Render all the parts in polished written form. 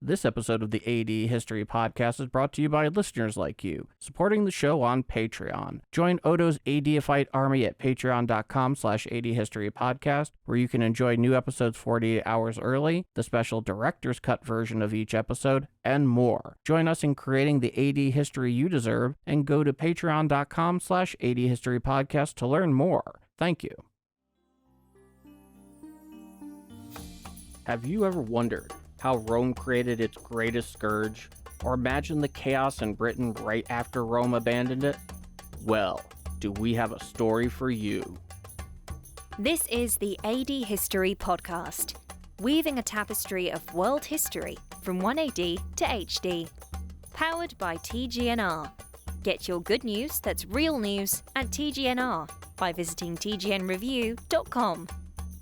This episode of the AD History Podcast is brought to you by listeners like you, supporting the show on Patreon. Join Odo's ADifight army at patreon.com/ADHistoryPodcast, where you can enjoy new episodes 48 hours early, the special director's cut version of each episode, and more. Join us in creating the AD history you deserve, and go to patreon.com/ADHistoryPodcast to learn more. Thank you. Have you ever wondered how Rome created its greatest scourge, or imagine the chaos in Britain right after Rome abandoned it? Well, do we have a story for you? This is the AD History Podcast, weaving a tapestry of world history from 1AD to HD. Powered by TGNR. Get your good news that's real news at TGNR by visiting tgnreview.com.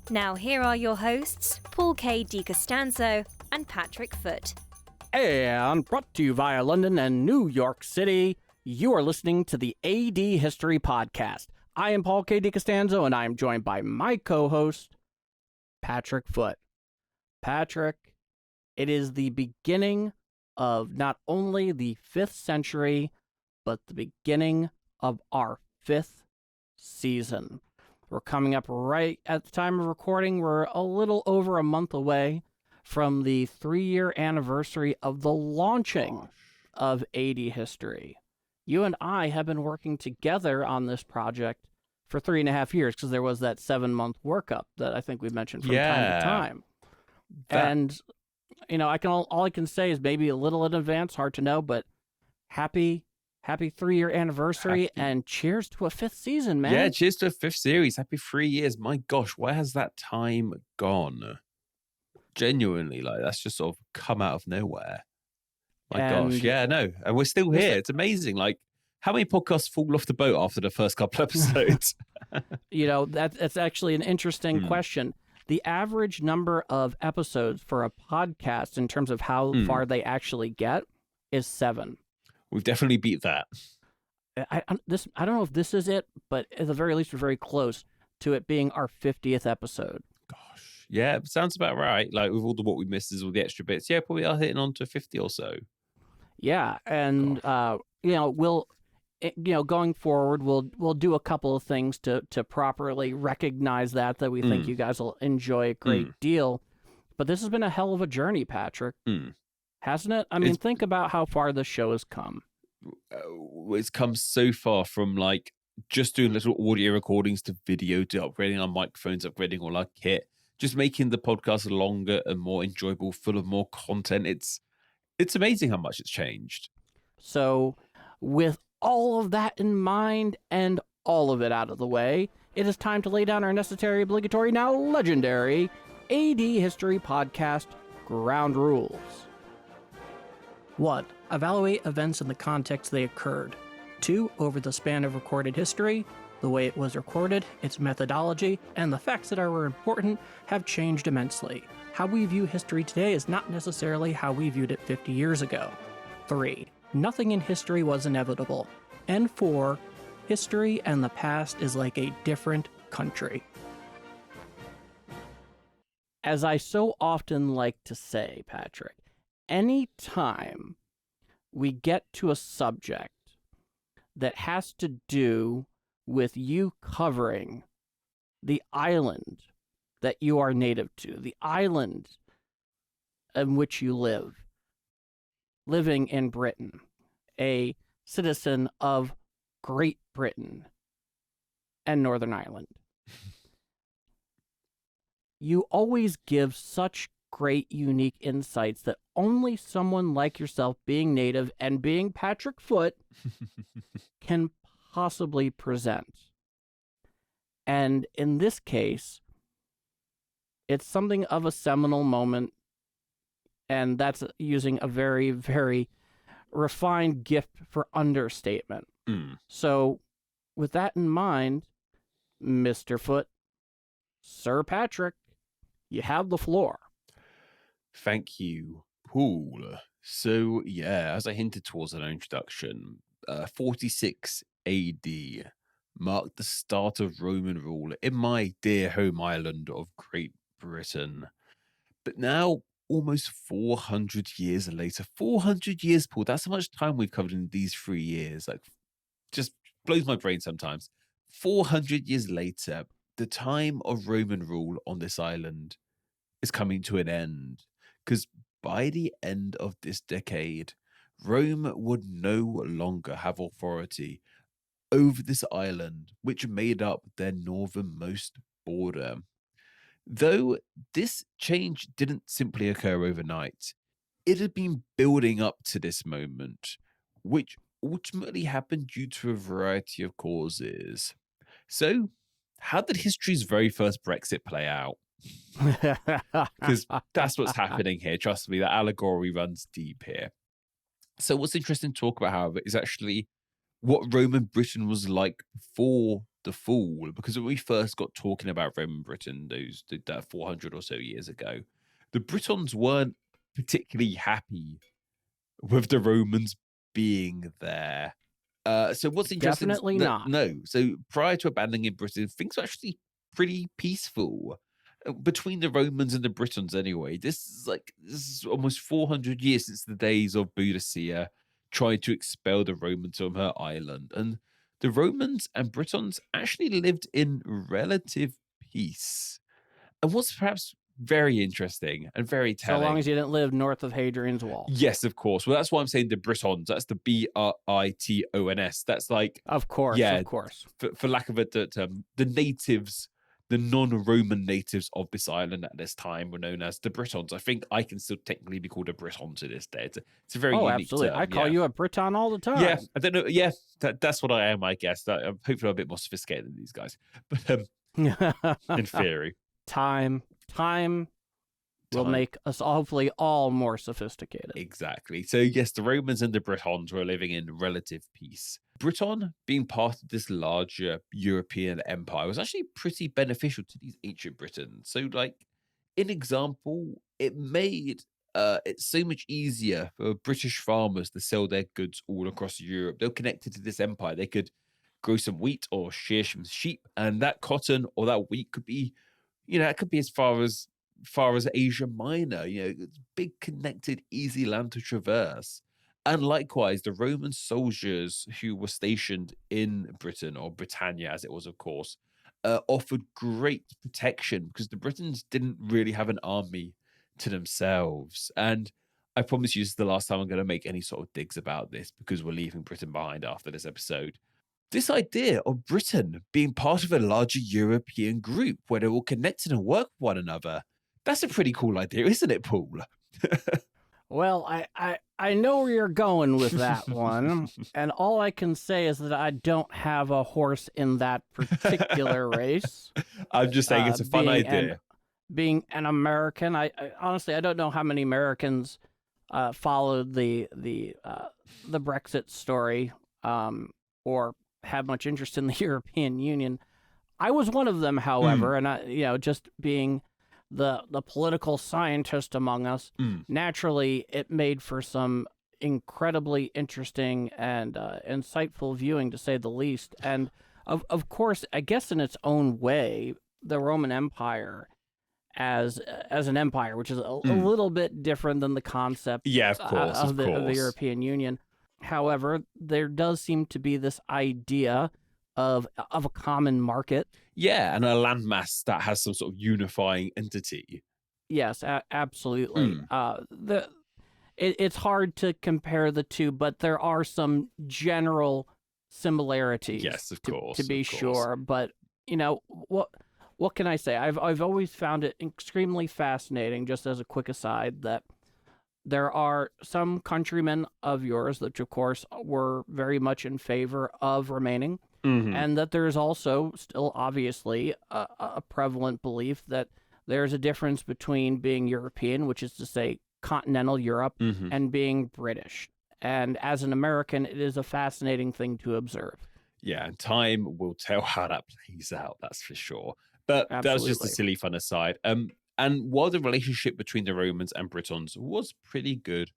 Now here are your hosts, Paul K. DiCostanzo and Patrick Foote. And brought to you via London and New York City, you are listening to the AD History Podcast. I am Paul K. DiCostanzo, and I am joined by my co-host, Patrick Foote. Patrick, it is the beginning of not only the 5th century, but the beginning of our 5th season. We're coming up right at the time of recording. We're a little over a month away from the 3-year anniversary of the launching of AD history. You and I have been working together on this project for 3.5 years, because there was that 7-month workup that I think we mentioned from time to time. And, you know, all I can say is maybe a little in advance, hard to know, but happy 3-year anniversary, and cheers to a 5th season, man. Yeah, cheers to a 5th series. Happy 3 years. My gosh, where has that time gone? Genuinely, like, that's just sort of come out of nowhere. My gosh, yeah, no, and we're still here. It's amazing. Like, how many podcasts fall off the boat after the first couple episodes? You know, that's actually an interesting question. The average number of episodes for a podcast in terms of how far they actually get is 7. We've definitely beat that. I don't know if this is it, but at the very least, we're very close to it being our 50th episode. Gosh, yeah, it sounds about right. Like, with all what we missed is all the extra bits. Yeah, probably are hitting on to 50 or so. Yeah, and you know, going forward, we'll do a couple of things to properly recognize that we think you guys will enjoy a great deal. But this has been a hell of a journey, Patrick. Hasn't it? I mean, think about how far the show has come. It's come so far from, like, just doing little audio recordings to video, to upgrading our microphones, upgrading all our kit, just making the podcast longer and more enjoyable, full of more content. It's amazing how much it's changed. So with all of that in mind and all of it out of the way, it is time to lay down our necessary, obligatory, now legendary AD History Podcast ground rules. 1. Evaluate events in the context they occurred. 2. Over the span of recorded history, the way it was recorded, its methodology, and the facts that are important have changed immensely. How we view history today is not necessarily how we viewed it 50 years ago. 3. Nothing in history was inevitable. And 4. History and the past is like a different country. As I so often like to say, Patrick, any time we get to a subject that has to do with you covering the island that you are native to, the island in which you live, living in Britain, a citizen of Great Britain and Northern Ireland, you always give such great, unique insights that only someone like yourself, being native and being Patrick Foote, can possibly present. And in this case, it's something of a seminal moment, and that's using a very, very refined gift for understatement. So, with that in mind, Mr. Foote, Sir Patrick, you have the floor. Thank you, Paul. So, yeah, as I hinted towards in our introduction, 46 AD marked the start of Roman rule in my dear home island of Great Britain. But now almost 400 years later. 400 years, Paul. That's how much time we've covered in these 3 years. Like, just blows my brain sometimes. 400 years later, the time of Roman rule on this island is coming to an end. Because by the end of this decade, Rome would no longer have authority over this island, which made up their northernmost border. Though this change didn't simply occur overnight, it had been building up to this moment, which ultimately happened due to a variety of causes. So, how did history's very first Brexit play out? Because that's what's happening here. Trust me, that allegory runs deep here. So what's interesting to talk about, however, is actually what Roman Britain was like before the fall. Because when we first got talking about Roman Britain, that 400 or so years ago, the Britons weren't particularly happy with the Romans being there. So what's interesting? Definitely not. No. So prior to abandoning Britain, things were actually pretty peaceful between the Romans and the Britons. Anyway, this is almost 400 years since the days of Boudicca trying to expel the Romans from her island, and the Romans and Britons actually lived in relative peace. And what's perhaps very interesting and very telling, so long as you didn't live north of Hadrian's Wall. Yes, of course. Well, that's why I'm saying the Britons. That's the Britons. That's like, of course, yeah, of course. For lack of a term, the natives, the non-Roman natives of this island at this time were known as the Britons. I think I can still technically be called a Briton to this day. It's a very unique absolutely. term. I call you a Briton all the time. Yeah, I don't know. Yeah, that's what I am, I guess. Hopefully I'm a bit more sophisticated than these guys. But in theory. Time will make us hopefully all more sophisticated. Exactly. So yes, the Romans and the Britons were living in relative peace. Britain, being part of this larger European empire, was actually pretty beneficial to these ancient Britons. So, like, in example, it made it so much easier for British farmers to sell their goods all across Europe. They were connected to this empire. They could grow some wheat or shear some sheep, and that cotton or that wheat could be, it could be as far as Asia Minor. Big, connected, easy land to traverse. And likewise, the Roman soldiers who were stationed in Britain, or Britannia as it was, of course, offered great protection because the Britons didn't really have an army to themselves. And I promise you, this is the last time I'm going to make any sort of digs about this, because we're leaving Britain behind after this episode. This idea of Britain being part of a larger European group where they're all connected and work with one another, that's a pretty cool idea, isn't it, Paul? Well, I know where you're going with that one, and all I can say is that I don't have a horse in that particular race. I'm just saying it's a fun idea. Being an American, I honestly, I don't know how many Americans followed the Brexit story or have much interest in the European Union. I was one of them, however, and I, just being the political scientist among us, naturally it made for some incredibly interesting and insightful viewing, to say the least. And of course, I guess in its own way, the Roman Empire as an empire, which is a little bit different than the concept of the European Union. However, there does seem to be this idea of a common market. Yeah, and a landmass that has some sort of unifying entity. Yes, absolutely. It's hard to compare the two, but there are some general similarities. Yes, of course. To be sure. But, what can I say? I've always found it extremely fascinating, just as a quick aside, that there are some countrymen of yours that, of course, were very much in favor of remaining, and that there's also still obviously a prevalent belief that there's a difference between being European, which is to say continental Europe, and being British. And as an American, it is a fascinating thing to observe. Yeah, and time will tell how that plays out, that's for sure. But That was just a silly fun aside. And while the relationship between the Romans and Britons was pretty good,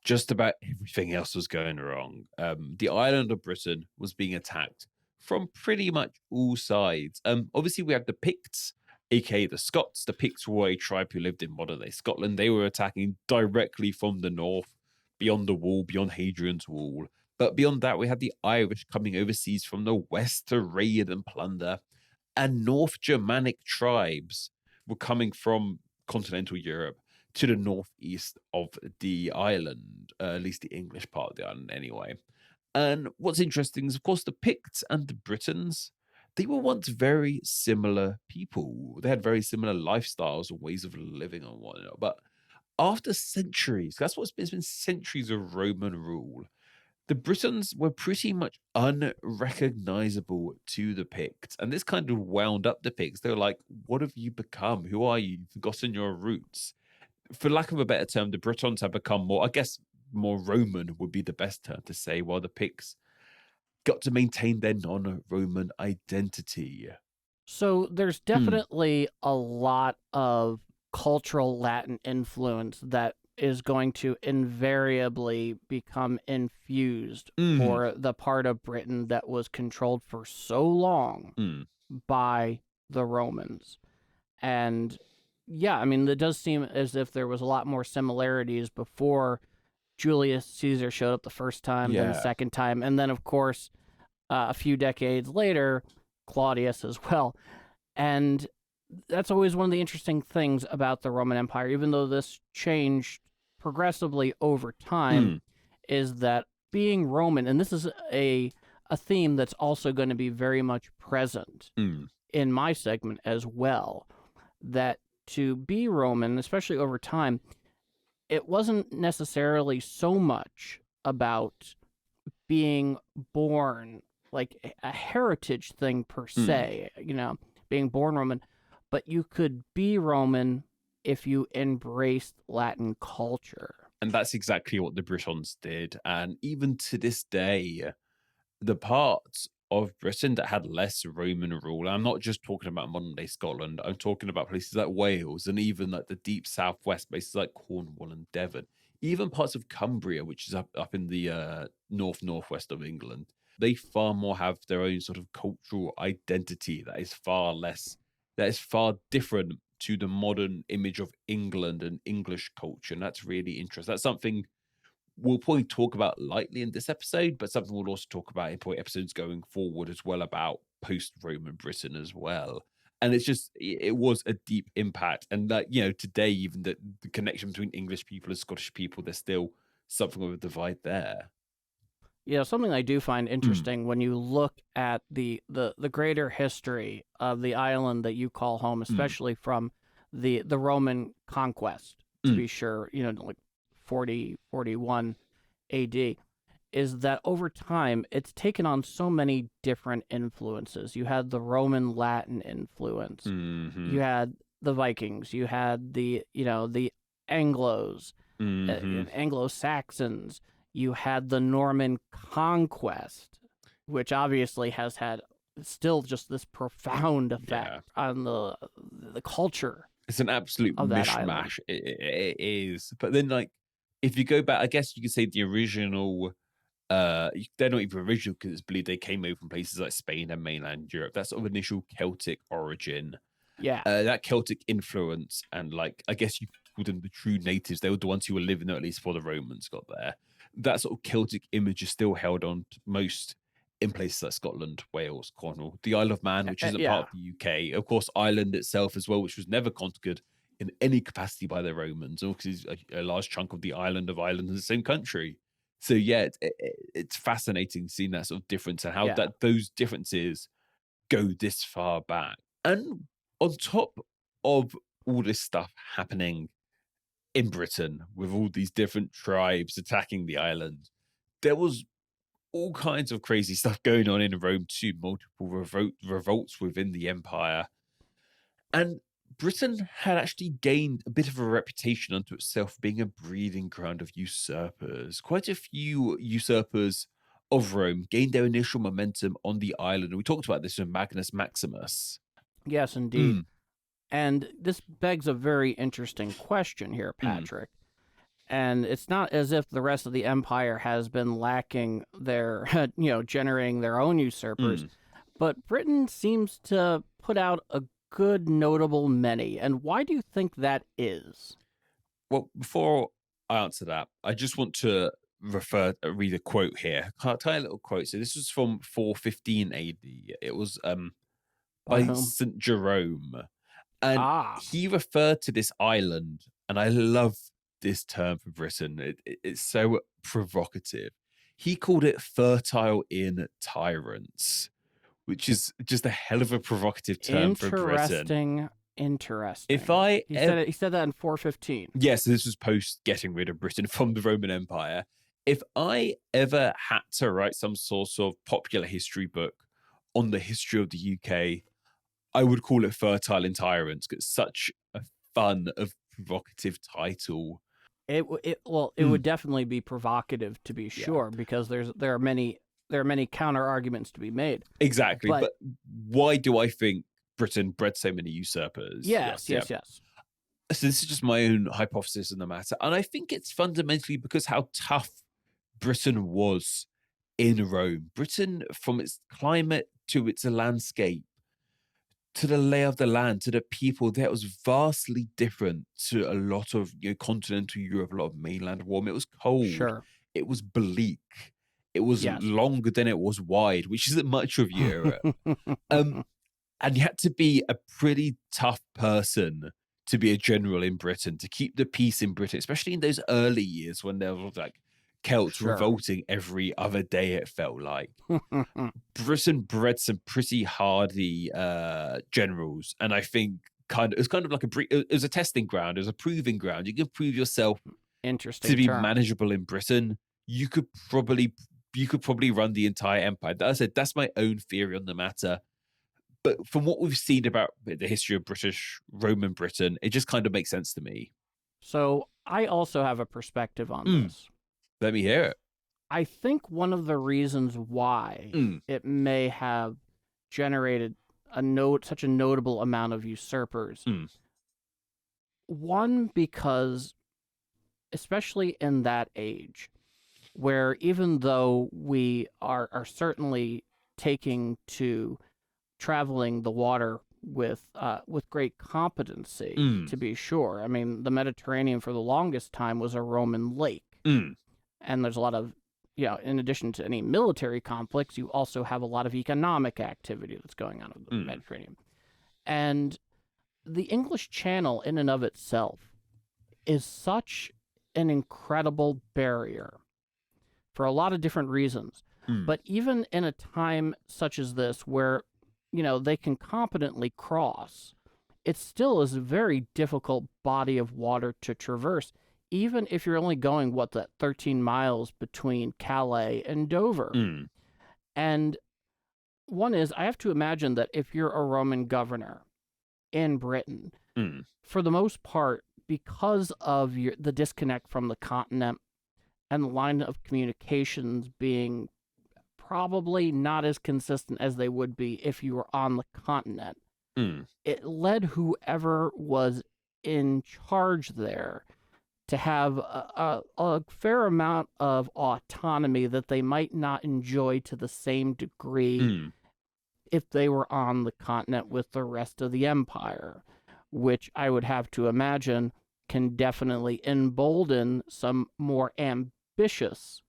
just about everything else was going wrong. The island of Britain was being attacked from pretty much all sides. Obviously, we had the Picts aka the Scots. The Picts were a tribe who lived in modern-day Scotland. They were attacking directly from the north, beyond the wall, beyond Hadrian's Wall. But beyond that, we had the Irish coming overseas from the west to raid and plunder. And North Germanic tribes were coming from continental Europe to the northeast of the island, at least the English part of the island anyway. And what's interesting is, of course, the Picts and the Britons, they were once very similar people. They had very similar lifestyles and ways of living and whatnot. But after centuries, that's what's been centuries of Roman rule, the Britons were pretty much unrecognizable to the Picts. And this kind of wound up the Picts. They were like, what have you become? Who are you? You've forgotten your roots. For lack of a better term, the Britons have become more, I guess, more Roman would be the best term to say, while the Picts got to maintain their non-Roman identity. So there's definitely a lot of cultural Latin influence that is going to invariably become infused for the part of Britain that was controlled for so long by the Romans. And yeah, I mean, it does seem as if there was a lot more similarities before Julius Caesar showed up the first time, then the second time, and then, of course, a few decades later, Claudius as well. And that's always one of the interesting things about the Roman Empire, even though this changed progressively over time, is that being Roman, and this is a theme that's also going to be very much present in my segment as well, that to be Roman, especially over time, it wasn't necessarily so much about being born, like a heritage thing per se, being born Roman, but you could be Roman if you embraced Latin culture. And that's exactly what the Britons did. And even to this day, the parts of Britain that had less Roman rule, I'm not just talking about modern day Scotland, I'm talking about places like Wales and even like the deep southwest, places like Cornwall and Devon, even parts of Cumbria, which is up in the northwest of England. They far more have their own sort of cultural identity that is far different to the modern image of England and English culture. And that's really interesting. That's something we'll probably talk about lightly in this episode, but something we'll also talk about in probably episodes going forward as well, about post-Roman Britain as well. And it was a deep impact. And that, today, even the connection between English people and Scottish people, there's still something of a divide there. Yeah, something I do find interesting when you look at the greater history of the island that you call home, especially from the Roman conquest, to be sure, like 41 AD, is that over time it's taken on so many different influences. You had the Roman Latin influence, you had the Vikings, you had the Anglos, Anglo-Saxons. You had the Norman conquest, which obviously has had still just this profound effect on the culture. It's an absolute mishmash. It is. But then, like, if you go back, I guess you could say the original, they're not even original because it's believed they came over from places like Spain and mainland Europe. That sort of initial Celtic origin. Yeah. That Celtic influence, and like, I guess you call them the true natives. They were the ones who were living there, at least before the Romans got there. That sort of Celtic image is still held on to most in places like Scotland, Wales, Cornwall, the Isle of Man, which isn't part of the UK. Of course, Ireland itself as well, which was never conquered in any capacity by the Romans, because a large chunk of the island of Ireland is the same country. So yeah, it's fascinating seeing that sort of difference and how that those differences go this far back. And on top of all this stuff happening in Britain, with all these different tribes attacking the island, there was all kinds of crazy stuff going on in Rome too, multiple revolts within the empire. And Britain had actually gained a bit of a reputation unto itself being a breeding ground of usurpers. Quite a few usurpers of Rome gained their initial momentum on the island. And we talked about this with Magnus Maximus. Yes, indeed. And this begs a very interesting question here, Patrick. And it's not as if the rest of the empire has been lacking their, generating their own usurpers, but Britain seems to put out a good, notable many. And why do you think that is? Well, before I answer that, I just want to read a quote here. Tiny little quote. So this was from 415 AD. It was By by whom? St. Jerome. And Ah, he referred to this island, and I love this term for Britain. It's so provocative. He called it fertile in tyrants, which is just a hell of a provocative term for Britain. Interesting. If I He said that in 415. Yes, so this was post getting rid of Britain from the Roman Empire. If I ever had to write some sort of popular history book on the history of the UK, I would call it Fertile in Tyrants, because it's such a fun, provocative title. It would definitely be provocative, to be sure, because there are many counter arguments to be made. Exactly, but why do I think Britain bred so many usurpers? Yes. So this is just my own hypothesis on the matter, and I think it's fundamentally because how tough Britain was in Rome. Britain, from its climate to its landscape, to the lay of the land, to the people, that was vastly different to a lot of continental Europe, a lot of mainland warm. It was cold. Sure. It was bleak. It was longer than it was wide, which isn't much of Europe. And you had to be a pretty tough person to be a general in Britain, to keep the peace in Britain, especially in those early years when there was like Celts revolting every other day, it felt like. Britain bred some pretty hardy generals, and I think it was kind of like it was a testing ground, it was a proving ground. You could prove yourself to be manageable in Britain. You could probably run the entire empire. As I said, that's my own theory on the matter. But from what we've seen about the history of British Roman Britain, it just kind of makes sense to me. So I also have a perspective on this. Let me hear it. I think one of the reasons why it may have generated such a notable amount of usurpers, one, because especially in that age, where even though we are certainly taking to traveling the water with great competency, to be sure. I mean, the Mediterranean for the longest time was a Roman lake. And there's a lot of, in addition to any military conflicts, you also have a lot of economic activity that's going on in the Mediterranean. And the English Channel in and of itself is such an incredible barrier for a lot of different reasons. But even in a time such as this where, they can competently cross, it still is a very difficult body of water to traverse, even if you're only going, 13 miles between Calais and Dover. And one is, I have to imagine that if you're a Roman governor in Britain, for the most part, because of the disconnect from the continent and the line of communications being probably not as consistent as they would be if you were on the continent, it led whoever was in charge there to have a fair amount of autonomy that they might not enjoy to the same degree if they were on the continent with the rest of the empire, which I would have to imagine can definitely embolden some more ambitious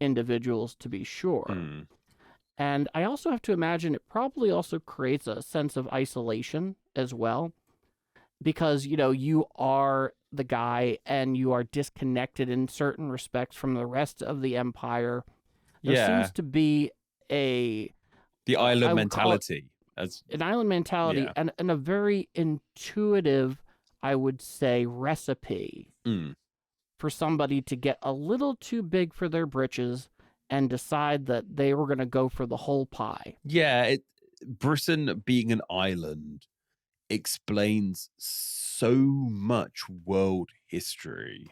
individuals, to be sure. And I also have to imagine it probably also creates a sense of isolation as well, because, you are the guy and you are disconnected in certain respects from the rest of the empire. There seems to be the island mentality. An island mentality and a very intuitive, I would say, recipe for somebody to get a little too big for their britches and decide that they were going to go for the whole pie. Yeah, Britain being an island explains so much world history.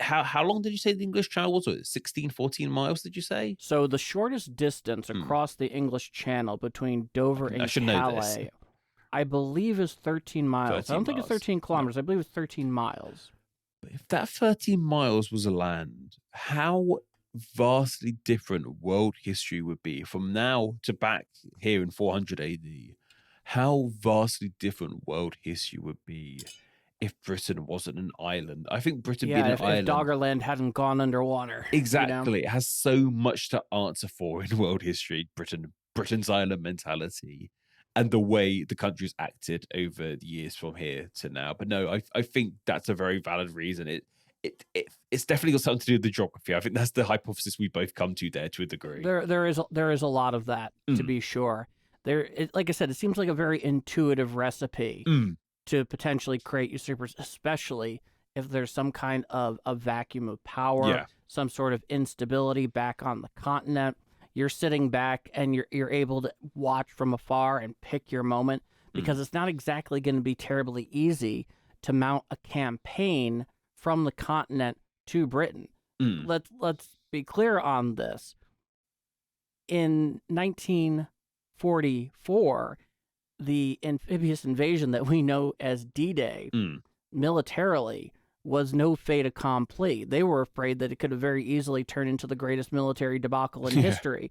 How long did you say the English Channel was? 16, 14 miles, did you say? So the shortest distance across the English Channel between Dover and Calais, I believe, is 13 miles. I don't think it's 13 kilometers. I believe it's 13 miles. But if that 13 miles was a land, how vastly different world history would be from now to back here in 400 AD. how vastly different world history would be if Britain wasn't an island. I think Britain being an if island, Doggerland hadn't gone underwater. exactly, it has so much to answer for in world history. Britain's island mentality, and the way the country's acted over the years from here to now. But no, I think that's a very valid reason. It's definitely got something to do with the geography. I think that's the hypothesis we both come to there to a degree. There is a lot of that, to be sure. Like I said, it seems like a very intuitive recipe to potentially create usurpers, especially if there's some kind of a vacuum of power, some sort of instability back on the continent. You're sitting back and you're able to watch from afar and pick your moment, because it's not exactly going to be terribly easy to mount a campaign from the continent to Britain. Let's be clear on this. In 1944, the amphibious invasion that we know as D-Day, militarily, was no fait accompli. They were afraid that it could have very easily turned into the greatest military debacle in history.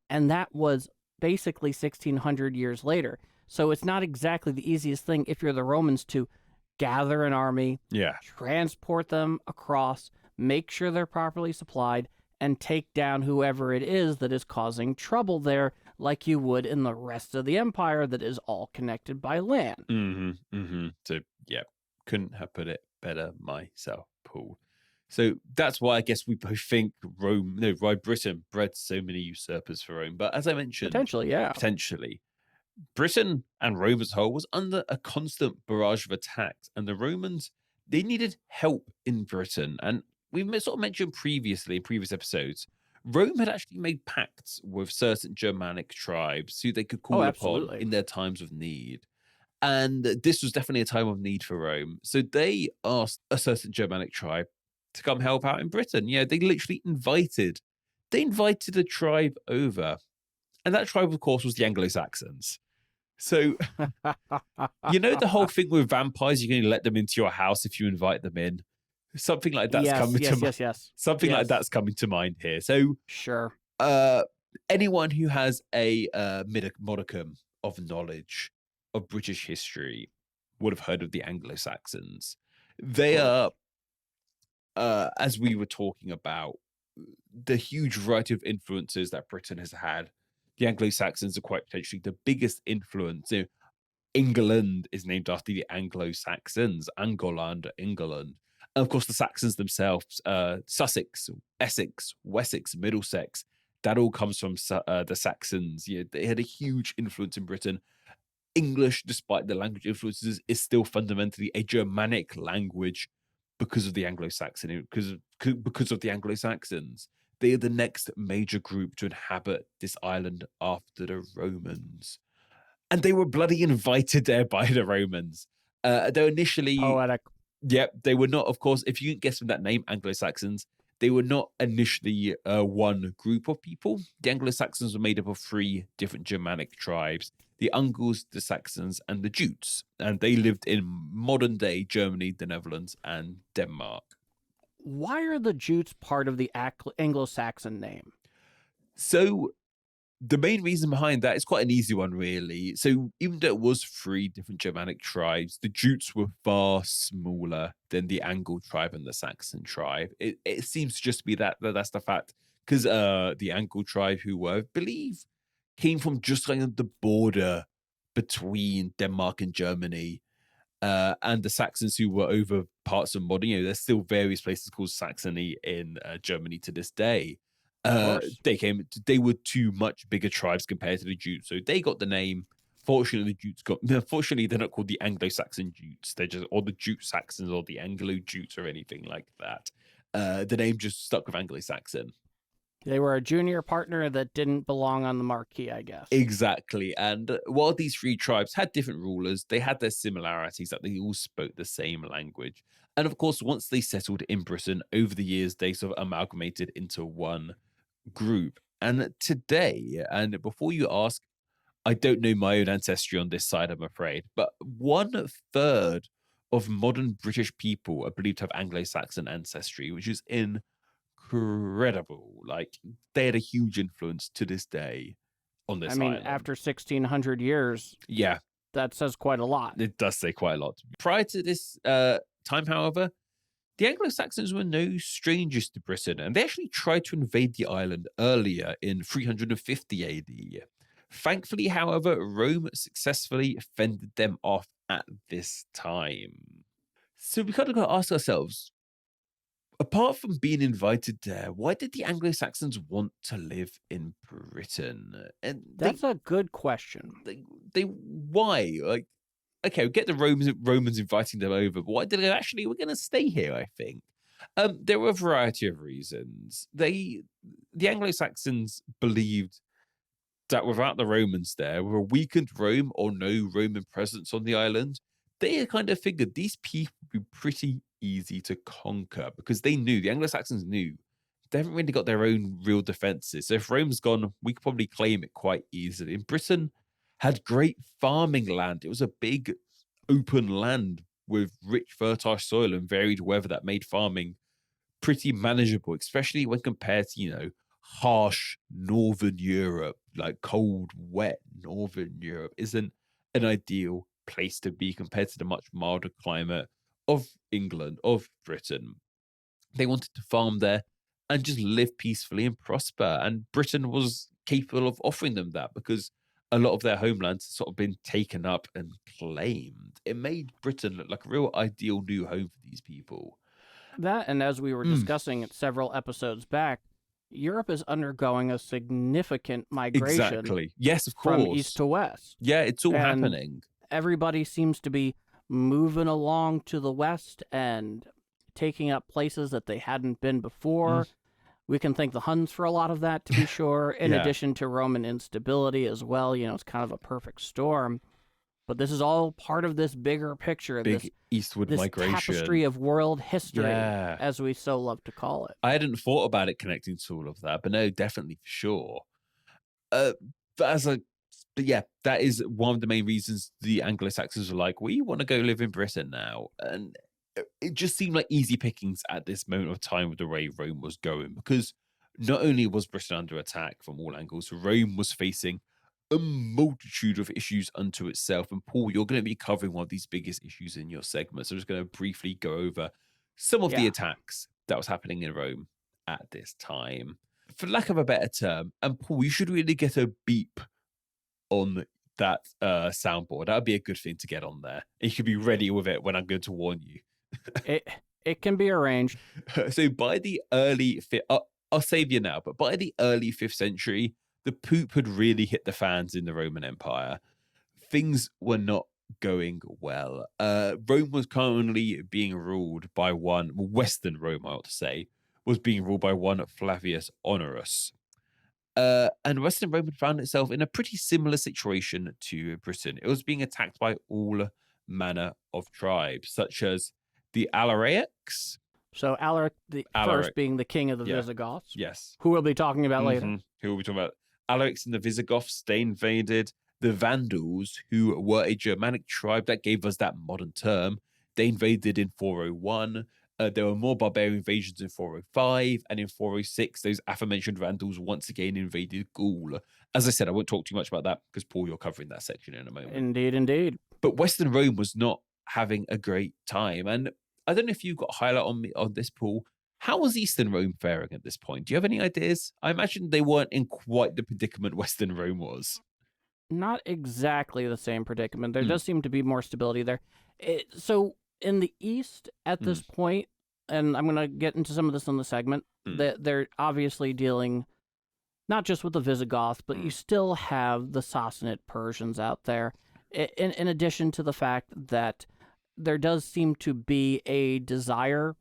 And that was basically 1,600 years later. So it's not exactly the easiest thing, if you're the Romans, to gather an army, transport them across, make sure they're properly supplied, and take down whoever it is that is causing trouble there, like you would in the rest of the empire that is all connected by land. So, couldn't have put it better myself, Paul. So that's why I guess we both think Britain bred so many usurpers for Rome. But as I mentioned, potentially, Britain and Rome as a whole was under a constant barrage of attacks, and the Romans, they needed help in Britain. And we sort of mentioned previously in previous episodes, Rome had actually made pacts with certain Germanic tribes who they could call upon in their times of need. And this was definitely a time of need for Rome. So they asked a certain Germanic tribe to come help out in Britain. They literally invited a tribe over. And that tribe, of course, was the Anglo-Saxons. So, the whole thing with vampires, you're going to let them into your house if you invite them in. Something like that's coming to mind. Something like that's coming to mind here. So, sure. Anyone who has a modicum of knowledge of British history would have heard of the Anglo-Saxons. They are, as we were talking about, the huge variety of influences that Britain has had. The Anglo-Saxons are quite potentially the biggest influence. England is named after the Anglo-Saxons, Angoland, England. And of course, the Saxons themselves, Sussex, Essex, Wessex, Middlesex, that all comes from the Saxons. They had a huge influence in Britain. English, despite the language influences, is still fundamentally a Germanic language because of the Anglo-Saxon, because of the Anglo-Saxons. They are the next major group to inhabit this island after the Romans. And they were bloody invited there by the Romans. Though initially... Poetic. They were not, of course, if you can guess from that name, Anglo-Saxons, they were not initially one group of people. The Anglo-Saxons were made up of 3 different Germanic tribes: the Angles, the Saxons, and the Jutes. And they lived in modern-day Germany, the Netherlands, and Denmark. Why are the Jutes part of the Anglo-Saxon name? So the main reason behind that is quite an easy one, really. So even though it was 3 different Germanic tribes, the Jutes were far smaller than the Angle tribe and the Saxon tribe. It seems to just be that's the fact, because the Angle tribe, who I believe came from just kind of the border between Denmark and Germany, and the Saxons, who were over parts of modern, there's still various places called Saxony in Germany to this day. They were 2 much bigger tribes compared to the Jutes, so they got the name. Fortunately, they're not called the Anglo-Saxon Jutes. They're just, or the Jute Saxons, or the Anglo-Jutes, or anything like that. The name just stuck with Anglo-Saxon. They were a junior partner that didn't belong on the marquee, I guess. Exactly. And while these 3 tribes had different rulers, they had their similarities, that they all spoke the same language. And of course, once they settled in Britain, over the years, they sort of amalgamated into one group. And today, and before you ask, I don't know my own ancestry on this side, I'm afraid, but 1/3 of modern British people are believed to have Anglo-Saxon ancestry, which is incredible. Like, they had a huge influence to this day on this island. After 1,600 years. Yeah. that says quite a lot. It does say quite a lot. Prior to this time, however, the Anglo-Saxons were no strangers to Britain, and they actually tried to invade the island earlier in 350 AD. Thankfully, however, Rome successfully fended them off at this time. So we kind of got to ask ourselves, apart from being invited there, why did the Anglo-Saxons want to live in Britain? And That's a good question. Why? Like, okay, we get the Romans inviting them over, but why did they actually, we're going to stay here, I think. There were a variety of reasons. The Anglo-Saxons believed that without the Romans there, with a weakened Rome or no Roman presence on the island, they kind of figured these people would be pretty easy to conquer, because the Anglo-Saxons knew they haven't really got their own real defenses. So if Rome's gone, we could probably claim it quite easily. And Britain had great farming land. It was a big open land with rich fertile soil and varied weather that made farming pretty manageable, especially when compared to, harsh Northern Europe. Like cold, wet Northern Europe isn't an ideal place to be compared to the much milder climate of England, of Britain. They wanted to farm there and just live peacefully and prosper. And Britain was capable of offering them that, because a lot of their homelands had sort of been taken up and claimed. It made Britain look like a real ideal new home for these people. That, and as we were discussing it several episodes back, Europe is undergoing a significant migration. Exactly. Yes, of course. From east to west. Yeah, it's all happening. Everybody seems to be moving along to the west and taking up places that they hadn't been before. We can thank the Huns for a lot of that, to be sure, in addition to Roman instability as well. It's kind of a perfect storm. But this is all part of this bigger picture, Big eastward migration. Tapestry of world history, as we so love to call it. I hadn't thought about it connecting to all of that, but no, definitely for sure. But that is one of the main reasons the Anglo-Saxons were like, we want to go live in Britain now. And it just seemed like easy pickings at this moment of time with the way Rome was going, because not only was Britain under attack from all angles, Rome was facing a multitude of issues unto itself. And Paul, you're going to be covering one of these biggest issues in your segment. So I'm just going to briefly go over some of the attacks that was happening in Rome at this time. For lack of a better term, and Paul, you should really get a beep on that soundboard. That would be a good thing to get on there. You should be ready with it when I'm going to warn you. It can be arranged. So by the early I'll save you now, but by the early 5th century, the poop had really hit the fans in the Roman Empire. Things were not going well. Rome was currently being ruled by Western Rome, I ought to say, was being ruled by one Flavius Honorus. And Western Rome had found itself in a pretty similar situation to Britain. It was being attacked by all manner of tribes, such as the Alarics. So Alaric the first being the king of the Visigoths. Yes. Who we'll be talking about later. Who we'll be talking about. Alarics and the Visigoths, they invaded. The Vandals, who were a Germanic tribe that gave us that modern term, they invaded in 401. There were more barbarian invasions in 405, and in 406, those aforementioned Vandals once again invaded Gaul. As I said, I won't talk too much about that because, Paul, you're covering that section in a moment. Indeed. But Western Rome was not having a great time. And I don't know if you've got a highlight on this, Paul. How was Eastern Rome faring at this point? Do you have any ideas? I imagine they weren't in quite the predicament Western Rome was. Not exactly the same predicament. There does seem to be more stability there. So in the East at this point, and I'm going to get into some of this in the segment, they're obviously dealing not just with the Visigoths, but you still have the Sassanid Persians out there, in addition to the fact that there does seem to be a desire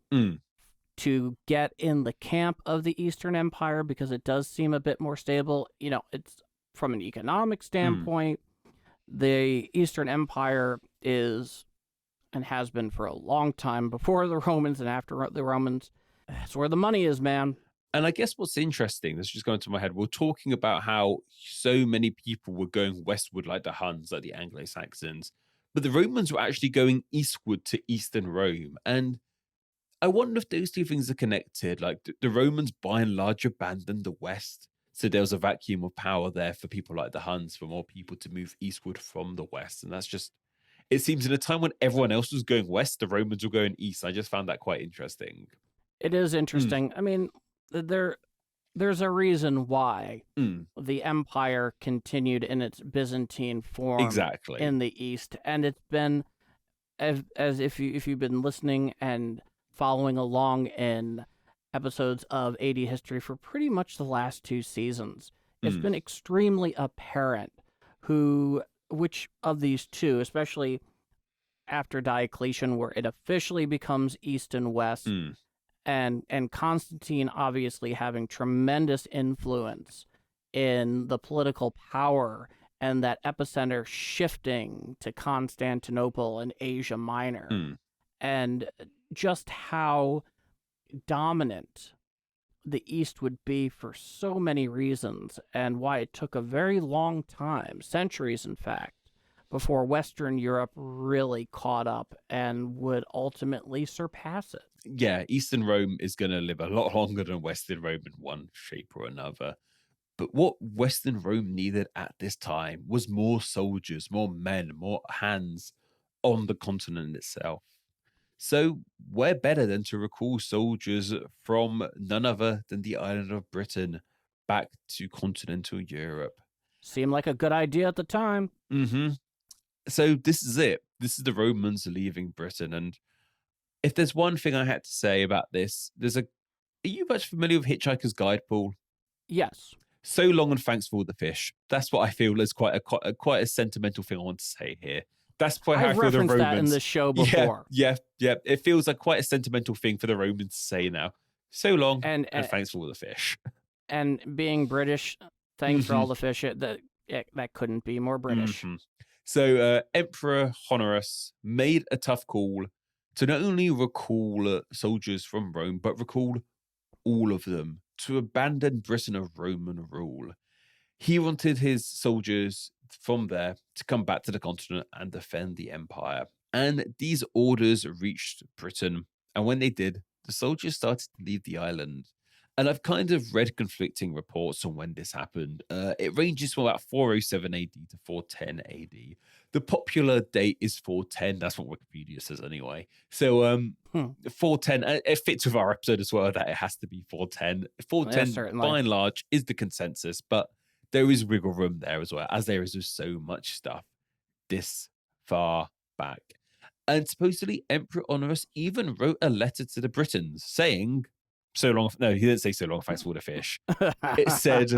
to get in the camp of the Eastern Empire because it does seem a bit more stable. It's from an economic standpoint, the Eastern Empire is and has been for a long time before the Romans and after the Romans. That's where the money is, man. And I guess what's interesting, that's just going to my head, we're talking about how so many people were going westward like the Huns, like the Anglo-Saxons, but the Romans were actually going eastward to Eastern Rome. And I wonder if those two things are connected. Like the Romans, by and large, abandoned the West So there was a vacuum of power there for people like the Huns, for more people to move eastward from the west. And that's just, it seems in a time when everyone else was going west, the Romans were going east. I just found that quite interesting. It is interesting. I mean, there's a reason why the empire continued in its Byzantine form Exactly. in the east, and it's been as if you've been listening and following along in episodes of AD history for pretty much the last 2 seasons, it's been extremely apparent which of these two, especially after Diocletian, where it officially becomes east and west, and Constantine obviously having tremendous influence in the political power and that epicenter shifting to Constantinople and Asia Minor, and just how dominant the East would be for so many reasons, and why it took a very long time, centuries in fact, before Western Europe really caught up and would ultimately surpass it. Yeah, Eastern Rome is going to live a lot longer than Western Rome in one shape or another. But what Western Rome needed at this time was more soldiers, more men, more hands on the continent itself. So where better than to recall soldiers from none other than the island of Britain back to continental Europe? Seemed like a good idea at the time. So this is it. This is the Romans leaving Britain. And if there's one thing I had to say about this, are you much familiar with Hitchhiker's Guide, Paul? Yes. So long and thanks for all the fish. That's what I feel is quite a sentimental thing I want to say here. That's quite how I feel the Romans. I've referenced that in the show before. Yeah. It feels like quite a sentimental thing for the Romans to say now. So long and thanks for all the fish. And being British, thanks for all the fish. That couldn't be more British. So Emperor Honorius made a tough call to not only recall soldiers from Rome, but recall all of them to abandon Britain of Roman rule. He wanted his soldiers from there to come back to the continent and defend the empire. And these orders reached Britain. And when they did, the soldiers started to leave the island. And I've kind of read conflicting reports on when this happened. It ranges from about 407 AD to 410 AD. The popular date is 410. That's what Wikipedia says anyway. So 410, it fits with our episode as well that it has to be 410. 410, by and large, is the consensus. But there is wiggle room there as well, as there is with so much stuff this far back. And supposedly Emperor Honorius even wrote a letter to the Britons saying, so long, no, he didn't say so long, thanks for all the fish. It said,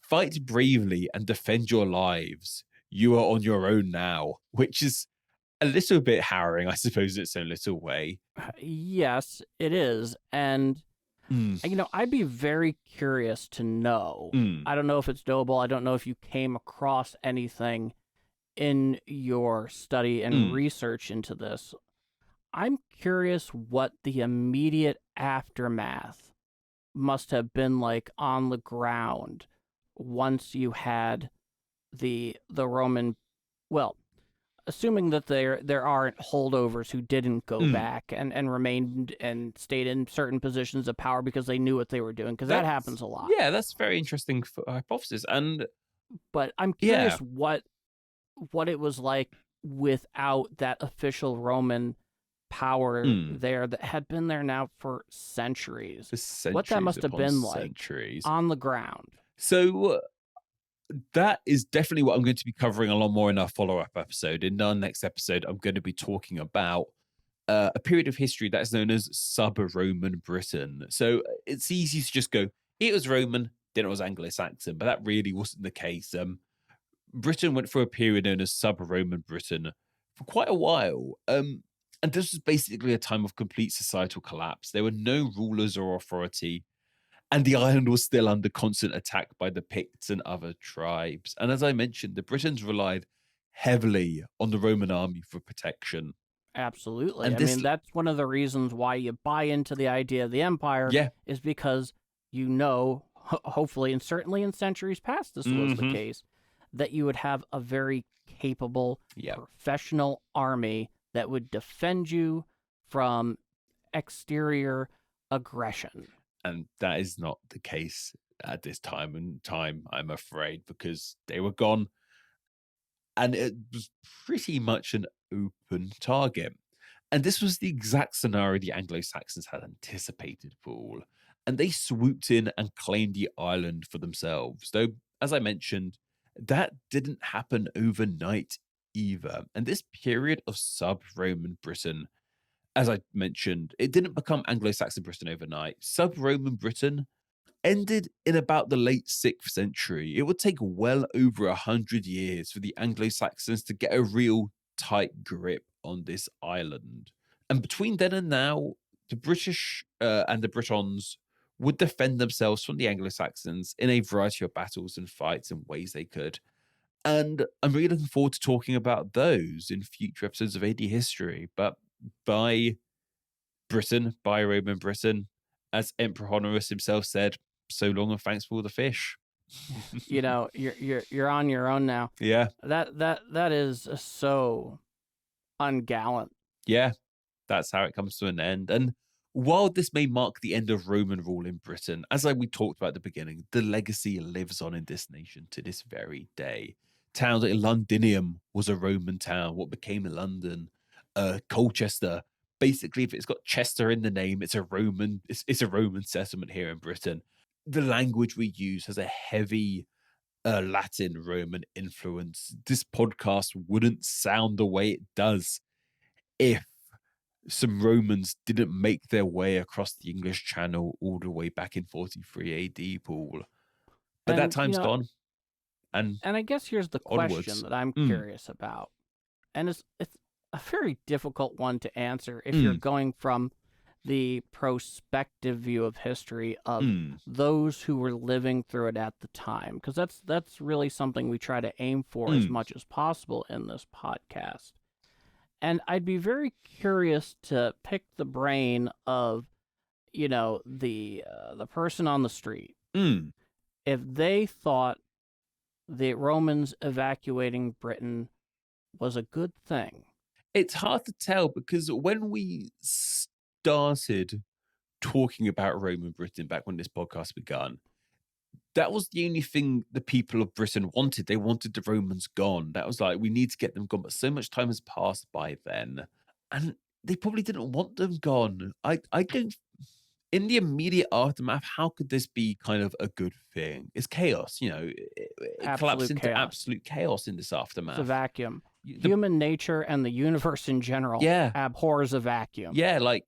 fight bravely and defend your lives. You are on your own now, which is a little bit harrowing, I suppose, in its own little way. Yes, it is. And, I'd be very curious to know. I don't know if it's knowable. I don't know if you came across anything in your study and research into this. I'm curious what the immediate aftermath must have been like on the ground once you had the Roman, well, assuming that there aren't holdovers who didn't go back and remained and stayed in certain positions of power because they knew what they were doing, because that happens a lot. Yeah, that's a very interesting hypothesis. But I'm curious what it was like without that official Roman power there that had been there now for centuries. What that must have been like on the ground. So that is definitely what I'm going to be covering a lot more in our follow-up episode. In our next episode, I'm going to be talking about a period of history that is known as sub-Roman Britain. So it's easy to just go, it was Roman, then it was Anglo-Saxon, but that really wasn't the case. Britain went through a period known as sub-Roman Britain for quite a while. And this was basically a time of complete societal collapse. There were no rulers or authority, and the island was still under constant attack by the Picts and other tribes. And as I mentioned, the Britons relied heavily on the Roman army for protection. Absolutely. And I mean, that's one of the reasons why you buy into the idea of the empire, is because hopefully, and certainly in centuries past this was the case, that you would have a very capable, professional army that would defend you from exterior aggression. And that is not the case at this time, I'm afraid, because they were gone. And it was pretty much an open target. And this was the exact scenario the Anglo-Saxons had anticipated, Paul. And they swooped in and claimed the island for themselves. Though, as I mentioned, that didn't happen overnight either. And this period of sub-Roman Britain, as I mentioned, it didn't become Anglo-Saxon Britain overnight. Sub-Roman Britain ended in about the late 6th century. It would take well over 100 years for the Anglo-Saxons to get a real tight grip on this island. And between then and now, the British and the Britons would defend themselves from the Anglo-Saxons in a variety of battles and fights in ways they could. And I'm really looking forward to talking about those in future episodes of AD History. But by Roman Britain, as Emperor Honorius himself said, so long and thanks for all the fish. You're on your own now. Yeah. That is so ungallant. Yeah, that's how it comes to an end. And while this may mark the end of Roman rule in Britain, as we talked about at the beginning, the legacy lives on in this nation to this very day. Towns like Londinium was a Roman town, what became London. Colchester, basically, if it's got Chester in the name, it's a Roman settlement here in Britain. The language we use has a heavy Latin Roman influence. This podcast wouldn't sound the way it does if some Romans didn't make their way across the English Channel all the way back in 43 AD, Paul. But that time's gone. And I guess here's the question onwards. that I'm curious about. And it's a very difficult one to answer if you're going from the prospective view of history of those who were living through it at the time, because that's really something we try to aim for as much as possible in this podcast. And I'd be very curious to pick the brain of, the person on the street, if they thought the Romans evacuating Britain was a good thing. It's hard to tell, because when we started talking about Roman Britain back when this podcast began, that was the only thing the people of Britain wanted. They wanted the Romans gone. That was like, we need to get them gone. But so much time has passed by then, and they probably didn't want them gone. I don't. In the immediate aftermath, how could this be kind of a good thing? It's chaos, it collapsed into absolute chaos in this aftermath. It's a vacuum. Human nature and the universe in general abhors a vacuum. Yeah, like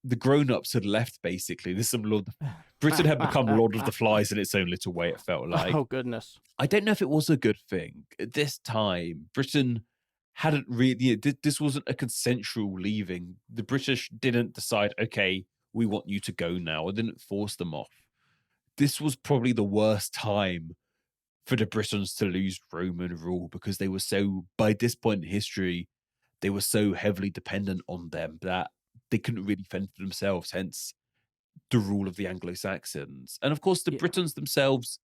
the grown-ups had left, basically. Britain had become Lord of the Flies in its own little way, it felt like. Oh, goodness. I don't know if it was a good thing. At this time, Britain hadn't really... This wasn't a consensual leaving. The British didn't decide, okay, we want you to go now. I didn't force them off. This was probably the worst time for the Britons to lose Roman rule, because they were so, by this point in history, they were so heavily dependent on them that they couldn't really fend for themselves, hence the rule of the Anglo-Saxons. And of course, the Britons themselves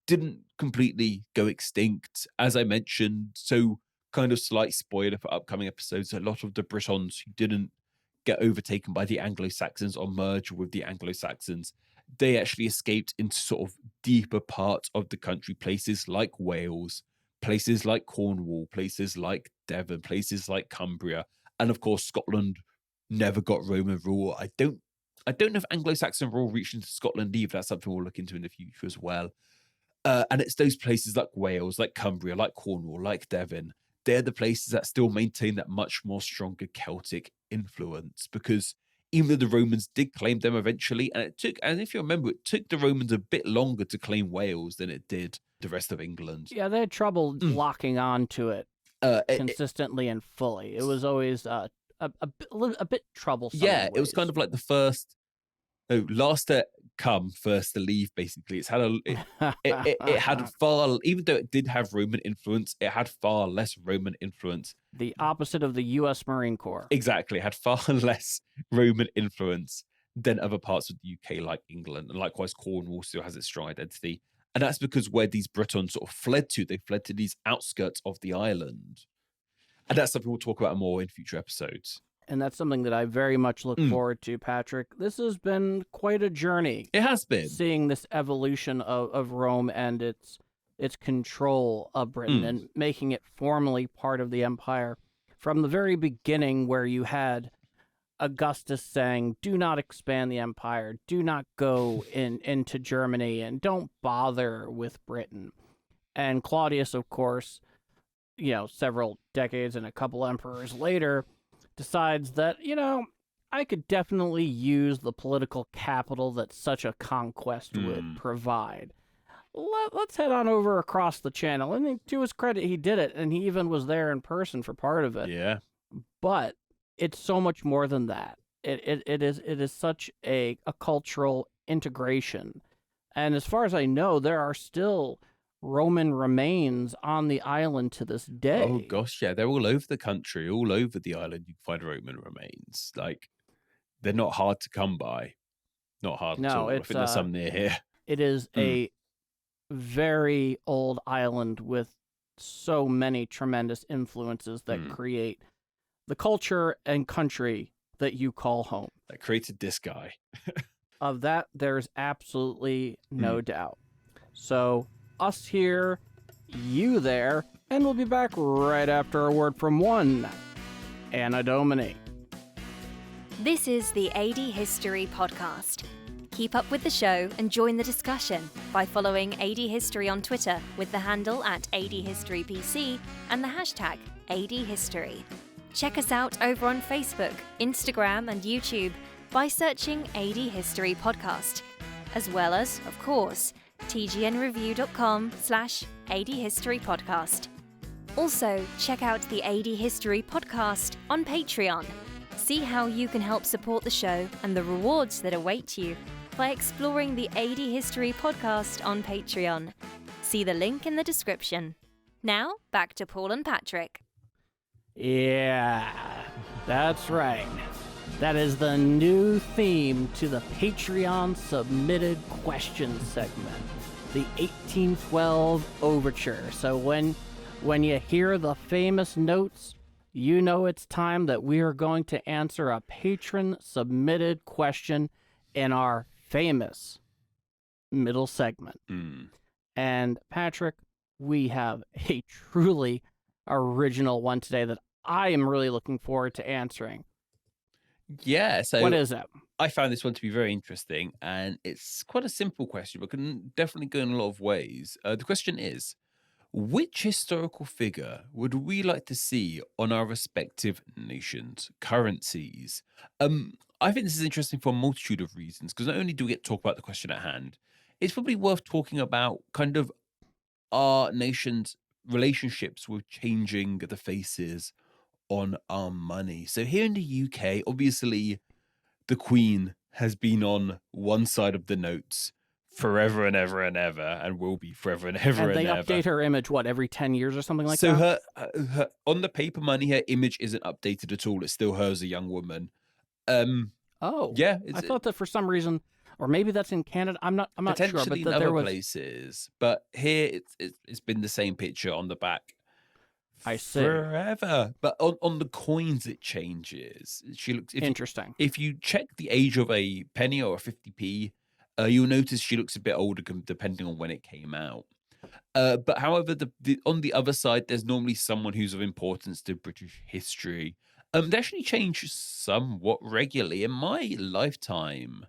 didn't completely go extinct, as I mentioned. So, kind of slight spoiler for upcoming episodes, a lot of the Britons who didn't get overtaken by the Anglo-Saxons or merge with the Anglo-Saxons, they actually escaped into sort of deeper parts of the country, places like Wales, places like Cornwall, places like Devon, places like Cumbria, and of course Scotland never got Roman rule. I don't know if Anglo-Saxon rule reached into Scotland either. That's something we'll look into in the future as well. And it's those places like Wales, like Cumbria, like Cornwall, like Devon. They're the places that still maintain that much more stronger Celtic influence, because even though the Romans did claim them eventually, and if you remember, it took the Romans a bit longer to claim Wales than it did the rest of England. Yeah, they had trouble locking on to it consistently and fully. It was always a bit troublesome. Yeah, it was kind of like the first, last to come, first to leave. Basically, it had far, even though it did have Roman influence, it had far less Roman influence. The opposite of the U.S. Marine Corps. Exactly, it had far less Roman influence than other parts of the UK, like England, and likewise Cornwall still has its strong identity. And that's because where these Britons sort of fled to, they fled to these outskirts of the island. And that's something we'll talk about more in future episodes. And that's something that I very much look forward to, Patrick. This has been quite a journey. It has been. Seeing this evolution of Rome and its control of Britain and making it formally part of the empire. From the very beginning, where you had Augustus saying, do not expand the empire, do not go into Germany, and don't bother with Britain. And Claudius, of course, several decades and a couple emperors later, decides that, I could definitely use the political capital that such a conquest would provide. Let's head on over across the channel. And to his credit, he did it, and he even was there in person for part of it. Yeah. But it's so much more than that. It is such a cultural integration. And as far as I know, there are still Roman remains on the island to this day. Oh gosh, yeah, they're all over the country, all over the island. You can find Roman remains. Like, they're not hard to come by. Not hard at all. I think there's some near here. It is a very old island with so many tremendous influences that create the culture and country that you call home. That created this guy. Of that, there's absolutely no doubt. So, us here, you there, and we'll be back right after a word from one Anna Domini. This is the AD History Podcast. Keep up with the show and join the discussion by following AD History on Twitter with the handle @ADHistoryPC and the hashtag ADHistory. Check us out over on Facebook, Instagram, and YouTube by searching AD History Podcast, as well as, of course, tgnreview.com/ADHistoryPodcast. Also, check out the AD History Podcast on Patreon. See how you can help support the show and the rewards that await you by exploring the AD History Podcast on Patreon. See the link in the description. Now, back to Paul and Patrick. Yeah, that's right. That is the new theme to the Patreon submitted question segment, the 1812 Overture. So when you hear the famous notes, you know it's time that we are going to answer a patron submitted question in our famous middle segment. And Patrick, we have a truly original one today that I am really looking forward to answering. Yeah, so what is it? I found this one to be very interesting, and it's quite a simple question, but can definitely go in a lot of ways. The question is, which historical figure would we like to see on our respective nations' currencies? I think this is interesting for a multitude of reasons, because not only do we get to talk about the question at hand, it's probably worth talking about kind of our nation's relationships with changing the faces on our money. So here in the UK, obviously, the Queen has been on one side of the notes forever and ever and ever, and will be forever and ever and ever. And they update her image, every 10 years or something like that? So her on the paper money, her image isn't updated at all. It's still her as a young woman. Yeah. I thought that for some reason, or maybe that's in Canada. I'm not sure. Potentially but in other places. But here, it's been the same picture on the back. I see. Forever. But on the coins, it changes. She looks interesting. If you check the age of a penny or a 50p, you'll notice she looks a bit older depending on when it came out. But however, on the other side, there's normally someone who's of importance to British history. They actually change somewhat regularly. In my lifetime,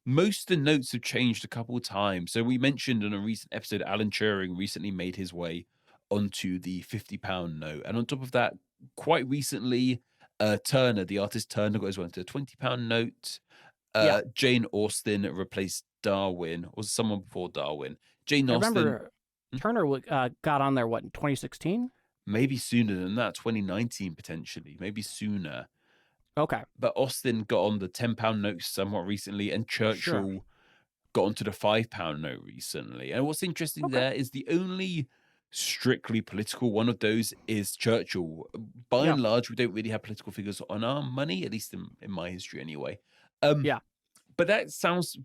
most of the notes have changed a couple of times. So we mentioned in a recent episode, Alan Turing recently made his way onto the £50 note. And on top of that, quite recently, Turner, the artist Turner, got his way onto a £20 note. Jane Austen replaced Darwin, or someone before Darwin. Jane Austen. Remember, Turner got on there, in 2016? Maybe sooner than that, 2019 potentially, maybe sooner. Okay. But Austen got on the £10 note somewhat recently, and Churchill got onto the £5 note recently. And what's interesting there is the only strictly political one of those is Churchill. By and large, we don't really have political figures on our money, at least in my history anyway. But that sounds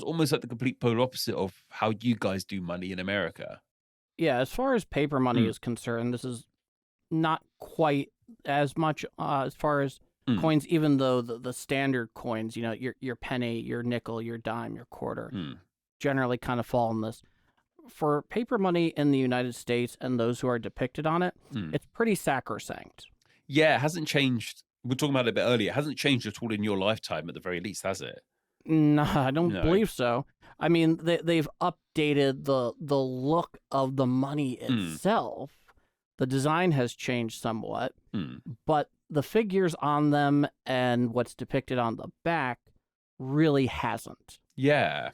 almost like the complete polar opposite of how you guys do money in America. Yeah, as far as paper money is concerned, this is not quite as much as far as coins, even though the standard coins, your penny, your nickel, your dime, your quarter, generally kind of fall in this. For paper money in the United States and those who are depicted on it, it's pretty sacrosanct. Yeah, it hasn't changed. We were talking about it a bit earlier. It hasn't changed at all in your lifetime, at the very least, has it? No, I don't believe so. I mean, they've updated the look of the money itself. The design has changed somewhat, but the figures on them and what's depicted on the back really hasn't. Yeah.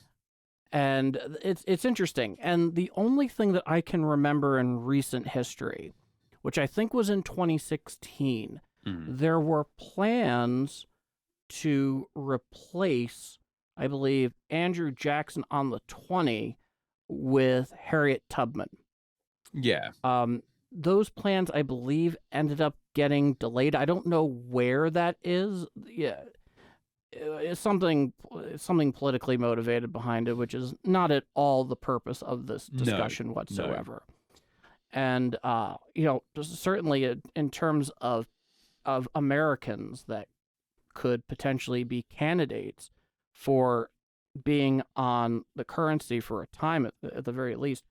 And it's interesting. And the only thing that I can remember in recent history, which I think was in 2016, there were plans to replace, I believe, Andrew Jackson on the 20 with Harriet Tubman. Yeah. Those plans, I believe, ended up getting delayed. I don't know where that is. Yeah. It's something politically motivated behind it, which is not at all the purpose of this discussion whatsoever. And, certainly in terms of Americans that could potentially be candidates for being on the currency for a time at the very least,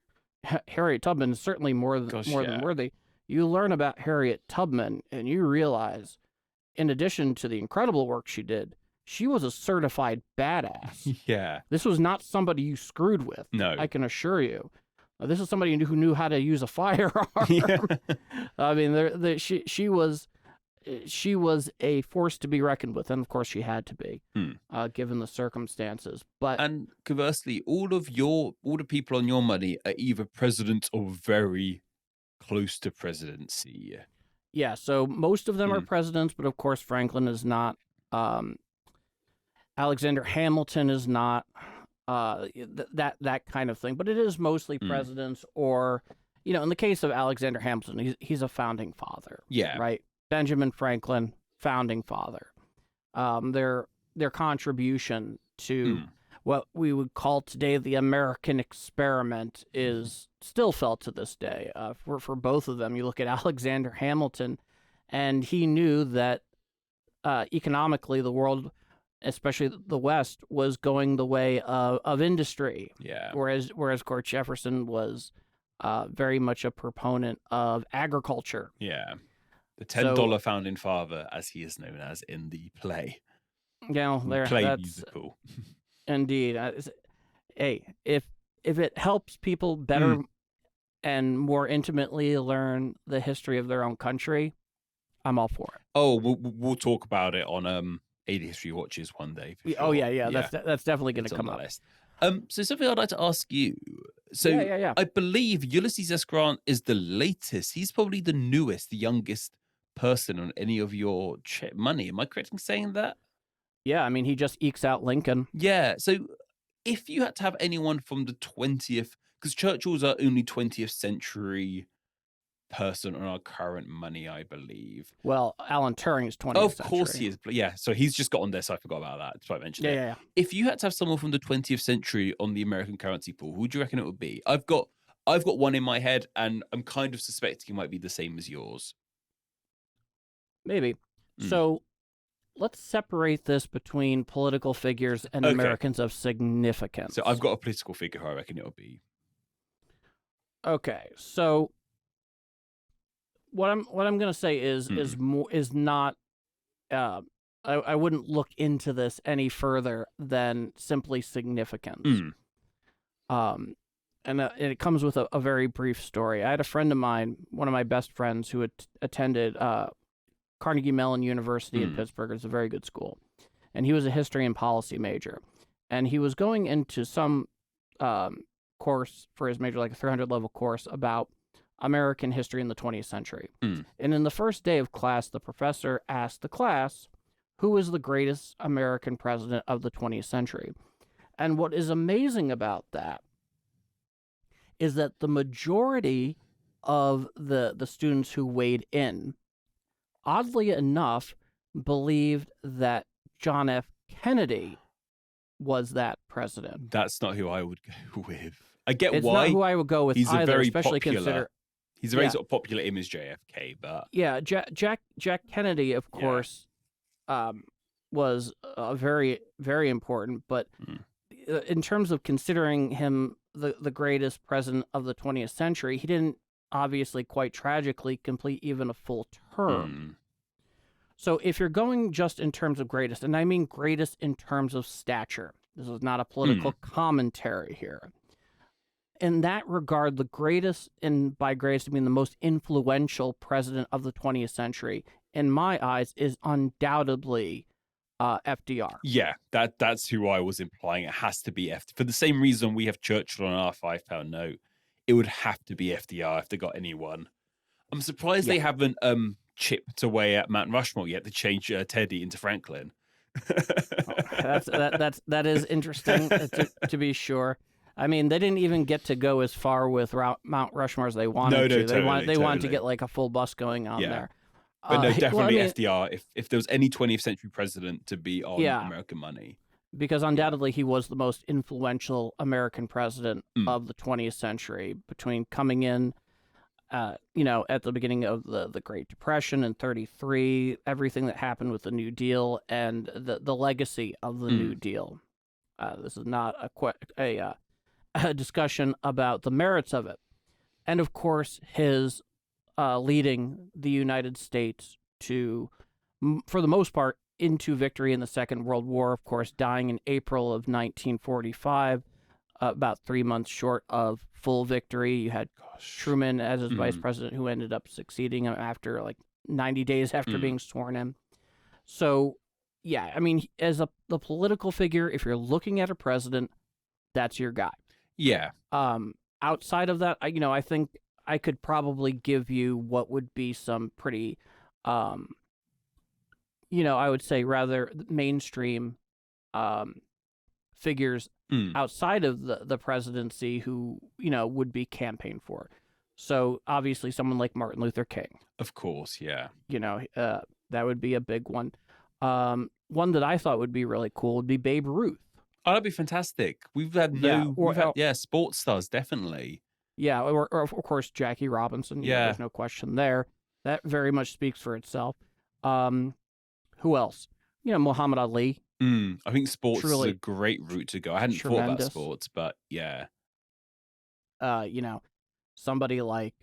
Harriet Tubman is certainly more than worthy. You learn about Harriet Tubman and you realize, in addition to the incredible work she did, she was a certified badass. Yeah. This was not somebody you screwed with. No. I can assure you. This is somebody who knew how to use a firearm. Yeah. I mean, she was a force to be reckoned with, and of course she had to be, given the circumstances. And conversely, all the people on your money are either presidents or very close to presidency. Yeah, so most of them are presidents, but of course Franklin is not. Alexander Hamilton is not. That kind of thing, but it is mostly presidents, or in the case of Alexander Hamilton, he's a founding father. Yeah, right. Benjamin Franklin, founding father. Their contribution to what we would call today the American experiment is still felt to this day. For both of them, you look at Alexander Hamilton, and he knew that economically the world, especially the West, was going the way of industry. Yeah. Whereas of course Jefferson was very much a proponent of agriculture. Yeah. The $10 founding father, as he is known as in the play. Musical. Indeed. Hey, if it helps people better and more intimately learn the history of their own country, I'm all for it. Oh, we'll talk about it on AD History Watches one day. For sure. Oh yeah. That's definitely going to come up. List. So something I'd like to ask you. So yeah. I believe Ulysses S. Grant is the latest. He's probably the newest, the youngest person on any of your money. Am I correct in saying that? Yeah, I mean, he just ekes out Lincoln. Yeah. So if you had to have anyone from the 20th, because Churchill's our only 20th century person on our current money, I believe. Well, Alan Turing is 20th century. Of course he is. Yeah, so he's just got on there, so I forgot about that. That's why I mentioned it. Yeah. If you had to have someone from the 20th century on the American currency pool, who would you reckon it would be? I've got one in my head, and I'm kind of suspecting it might be the same as yours. Maybe. So let's separate this between political figures and Americans of significance. So I've got a political figure who I reckon it would be. Okay, so what I'm going to say is not. I wouldn't look into this any further than simply significance. And it comes with a very brief story. I had a friend of mine, one of my best friends, who had attended Carnegie Mellon University in Pittsburgh. It's a very good school, and he was a history and policy major, and he was going into some course for his major, like a 300 level course about American history in the 20th century. And in the first day of class, the professor asked the class, who is the greatest American president of the 20th century? And what is amazing about that is that the majority of the students who weighed in, oddly enough, believed that John F. Kennedy was that president. That's not who I would go with. I get it's why. It's not who I would go with He's either, a very especially popular consider He's a very sort of popular image, JFK, but yeah, Jack Kennedy, of course, was very, very important. But in terms of considering him the greatest president of the 20th century, he didn't obviously, quite tragically, complete even a full term. So if you're going just in terms of greatest, and I mean greatest in terms of stature, this is not a political commentary here. In that regard, the greatest, and by greatest I mean the most influential president of the 20th century, in my eyes, is undoubtedly FDR. Yeah, that's who I was implying. It has to be FDR. For the same reason we have Churchill on our £5 note, it would have to be FDR if they got anyone. I'm surprised they haven't chipped away at Mount Rushmore yet to change Teddy into Franklin. That is interesting to be sure. I mean, they didn't even get to go as far with Mount Rushmore as they wanted to. They wanted to get like a full bus going on there. But no, definitely FDR. If there was any 20th century president to be on American money. Because undoubtedly he was the most influential American president of the 20th century, between coming in, at the beginning of the Great Depression in 1933, everything that happened with the New Deal and the legacy of the New Deal. This is not a discussion about the merits of it. And of course, his leading the United States to, for the most part, into victory in the Second World War, of course, dying in April of 1945, about 3 months short of full victory. You had Truman as his vice president, who ended up succeeding him after like 90 days after being sworn in. So, yeah, I mean, as the political figure, if you're looking at a president, that's your guy. Yeah. Outside of that, I think I could probably give you what would be some pretty, I would say rather mainstream figures outside of the presidency who, would be campaigned for. So obviously someone like Martin Luther King. Of course, yeah. That would be a big one. One that I thought would be really cool would be Babe Ruth. Oh, that'd be fantastic. We've had sports stars, definitely. Yeah, or of course Jackie Robinson. There's no question there. That very much speaks for itself. Who else? Muhammad Ali. I think sports is a great route to go. I hadn't thought about sports, but yeah. Somebody like,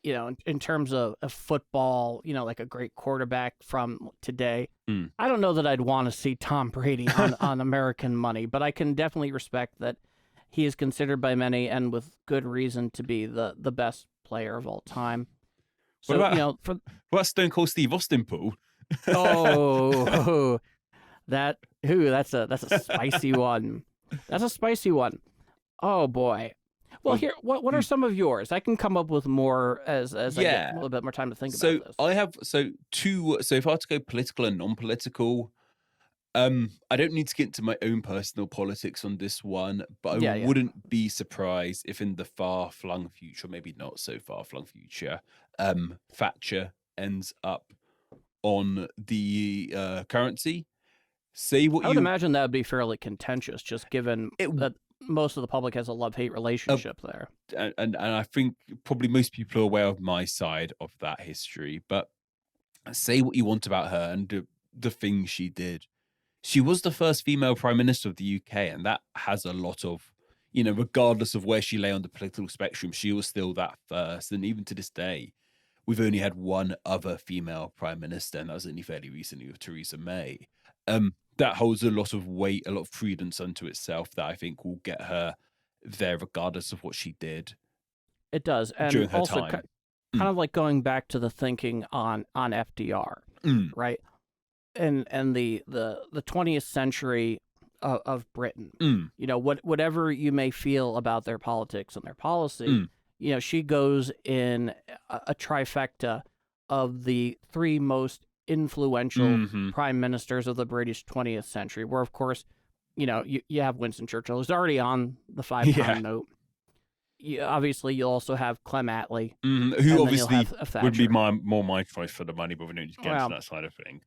in terms of football, like a great quarterback from today. I don't know that I'd want to see Tom Brady on American money, but I can definitely respect that he is considered by many, and with good reason, to be the best player of all time. So, what about Stone Cold Steve Austin, Paul? That's a spicy one. That's a spicy one. Oh boy. Well, here, what are some of yours? I can come up with more as I get a little bit more time to think about this. I have two. So if I had to go political and non-political, I don't need to get into my own personal politics on this one, but I wouldn't be surprised if in the far-flung future, maybe not so far-flung future, Thatcher ends up on the currency. I would imagine that would be fairly contentious, just given that most of the public has a love-hate relationship there. And I think probably most people are aware of my side of that history, but say what you want about her and the things she did. She was the first female prime minister of the UK, and that has a lot of, regardless of where she lay on the political spectrum, she was still that first. And even to this day, we've only had one other female prime minister, and that was only fairly recently with Theresa May. That holds a lot of weight, a lot of credence unto itself that I think will get her there regardless of what she did. It does. And during her also time. Kind of like going back to the thinking on FDR, right? And the 20th century of Britain. Whatever you may feel about their politics and their policy, she goes in a trifecta of the three most influential prime ministers of the British 20th century, where of course, you have Winston Churchill, who's already on the £5 note. Obviously, you'll also have Clem Attlee, who obviously would be more my choice for the money, but we don't get into that side of things.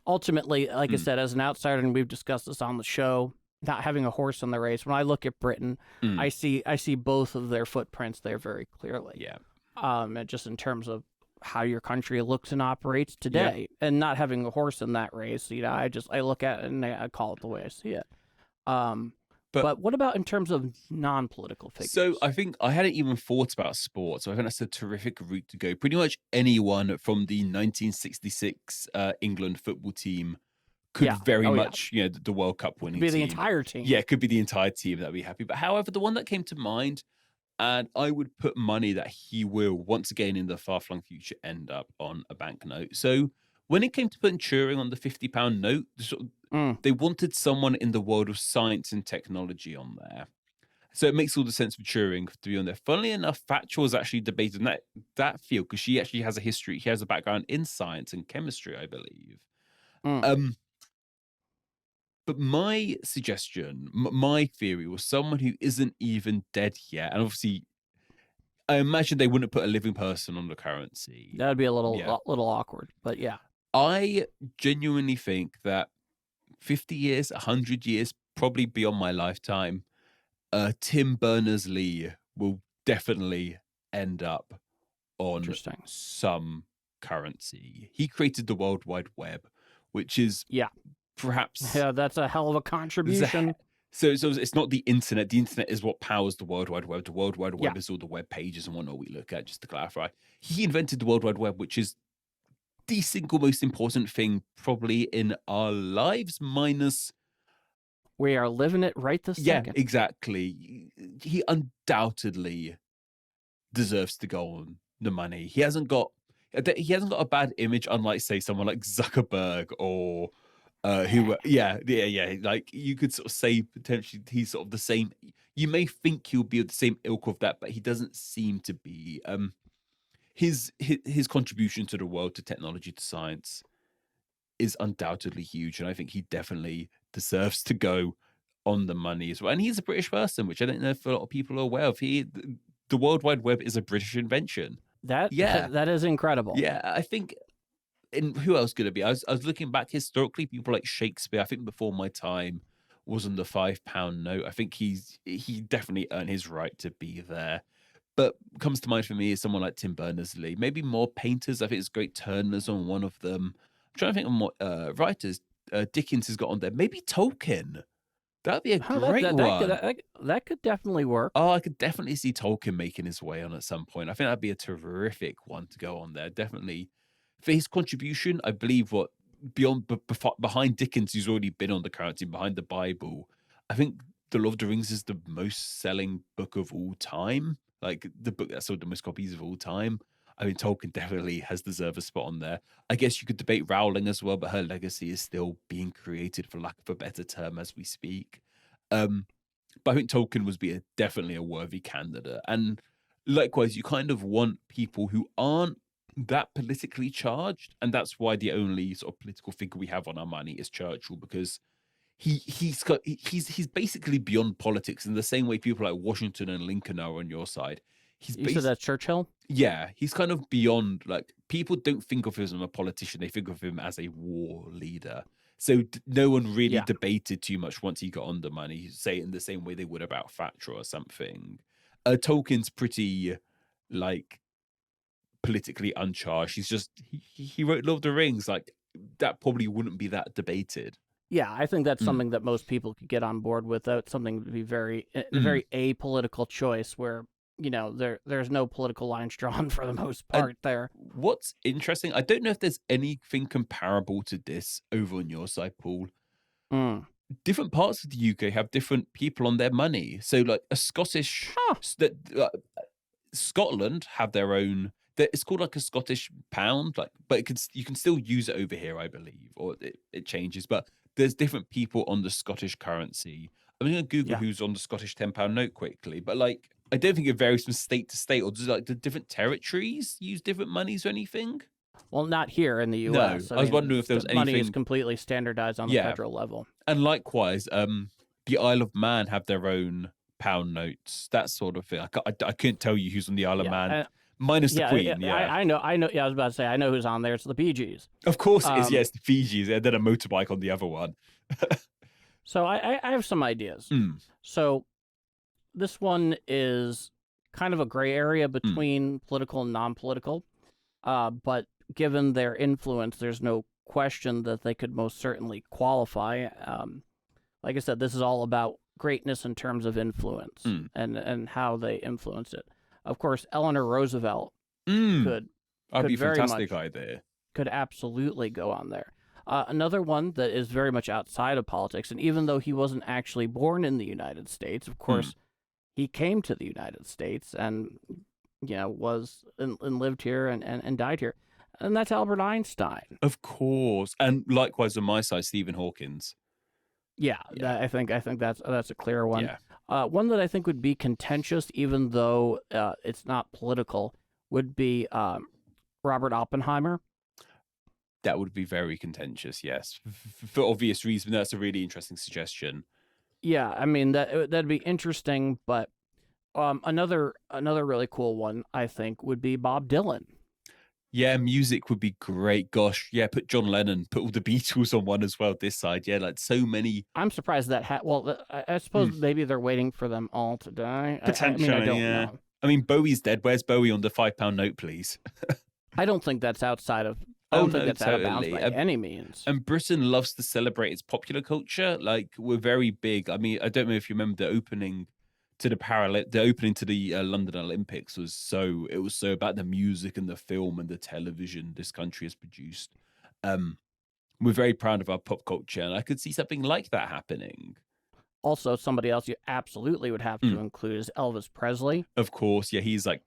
Ultimately, like I said, as an outsider, and we've discussed this on the show, not having a horse in the race. When I look at Britain, Mm. I see both of their footprints there very clearly. Yeah. And just in terms of how your country looks and operates today, and not having a horse in that race, I look at it and I call it the way I see it. But what about in terms of non-political figures? So I think I hadn't even thought about sports. So I think that's a terrific route to go. Pretty much anyone from the 1966 England football team could very much, the World Cup winning be team. the entire team. Yeah, it could be the entire team that'd be happy. But however, the one that came to mind, and I would put money that he will once again in the far-flung future end up on a banknote. So when it came to putting Turing on the £50 note, they wanted someone in the world of science and technology on there. So it makes all the sense for Turing to be on there. Funnily enough, Thatcher was actually debated in that field because she actually has a history. She has a background in science and chemistry, I believe. But my suggestion, my theory was someone who isn't even dead yet. And obviously, I imagine they wouldn't put a living person on the currency. That'd be a little awkward, but yeah. I genuinely think that 50 years, 100 years, probably beyond my lifetime, Tim Berners-Lee will definitely end up on some currency. He created the World Wide Web, which is perhaps... Yeah, that's a hell of a contribution. So it's not the internet. The internet is what powers the World Wide Web. The World Wide Web is all the web pages and whatnot we look at, just to clarify. He invented the World Wide Web, which is the single most important thing probably in our lives, minus... We are living it right this second. Yeah, exactly. He undoubtedly deserves to go on the money. He hasn't got a bad image, unlike, say, someone like Zuckerberg or who. Like you could sort of say potentially he's sort of the same. You may think he'll be of the same ilk of that, but he doesn't seem to be. His contribution to the world, to technology, to science, is undoubtedly huge, and I think he definitely deserves to go on the money as well. And he's a British person, which I don't know if a lot of people are aware of. The World Wide Web is a British invention. That is incredible. Yeah, I think. And who else could it be? I was looking back historically. People like Shakespeare, I think before my time, was on the £5 note. I think he definitely earned his right to be there. But comes to mind for me is someone like Tim Berners-Lee. Maybe more painters. I think it's Great Turners on one of them. I'm trying to think of more writers. Dickens has got on there. Maybe Tolkien. That'd be a great one. That could definitely work. Oh, I could definitely see Tolkien making his way on at some point. I think that'd be a terrific one to go on there. Definitely. For his contribution, I believe behind Dickens, who's already been on the currency, behind the Bible, I think The Lord of the Rings is the most selling book of all time. Like the book that sold the most copies of all time. I mean, Tolkien definitely has deserved a spot on there. I guess you could debate Rowling as well, but her legacy is still being created, for lack of a better term, as we speak. But I think Tolkien would be definitely a worthy candidate. And likewise, you kind of want people who aren't that politically charged, and that's why the only sort of political figure we have on our money is Churchill, because he's basically beyond politics in the same way people like Washington and Lincoln are on your side. You said that's Churchill? Yeah, he's kind of beyond, like, people don't think of him as a politician, they think of him as a war leader. So no one really debated too much once he got on the money, say in the same way they would about Thatcher or something. Tolkien's pretty, like, politically uncharged. He's just, he wrote Lord of the Rings, like, that probably wouldn't be that debated. Yeah, I think that's something that most people could get on board with. That's something to be very apolitical choice where, there's no political lines drawn for the most part there. What's interesting, I don't know if there's anything comparable to this over on your side, Paul. Different parts of the UK have different people on their money. So, like, a Scottish... Scotland have their own... It's called like a Scottish pound, like, but you can still use it over here, I believe, or it changes. But there's different people on the Scottish currency. I'm going to Google who's on the Scottish £10 note quickly, but like, I don't think it varies from state to state, or does like the different territories use different monies or anything? Well, not here in the US. No, I was wondering if there was anything. Money is completely standardized on the federal level. And likewise, the Isle of Man have their own pound notes, that sort of thing. I couldn't tell you who's on the Isle of Man. Minus the Queen, I know. Yeah, I was about to say, I know who's on there. It's the PGs. Of course it is, yes, the Fijis. And then a motorbike on the other one. So I have some ideas. So this one is kind of a gray area between political and non-political, but given their influence, there's no question that they could most certainly qualify. Like I said, this is all about greatness in terms of influence and how they influence it. Of course, Eleanor Roosevelt could be a very fantastic much, idea. could absolutely go on there. Another one that is very much outside of politics, and even though he wasn't actually born in the United States, of course, he came to the United States and was and lived here and died here, and that's Albert Einstein. Of course, and likewise on my side, Stephen Hawkins. Yeah. I think that's a clear one. Yeah. One that I think would be contentious, even though it's not political, would be Robert Oppenheimer. That would be very contentious, yes. For obvious reasons, that's a really interesting suggestion. Yeah, I mean, that'd be interesting, but another really cool one, I think, would be Bob Dylan. Yeah, music would be great. Gosh, yeah, put John Lennon, put all the Beatles on one as well this side. Yeah, like so many. I'm surprised that I suppose maybe they're waiting for them all to die. Potentially, I don't know. I mean, Bowie's dead. Where's Bowie on the £5 note, please? I don't think that's outside of... I don't think that's out of bounds by any means. And Britain loves to celebrate its popular culture. Like, we're very big. I mean, I don't know if you remember the opening to the London Olympics was so about the music and the film and the television this country has produced. We're very proud of our pop culture, and I could see something like that happening. Also, somebody else you absolutely would have to include is Elvis Presley. Of course, yeah, he's like,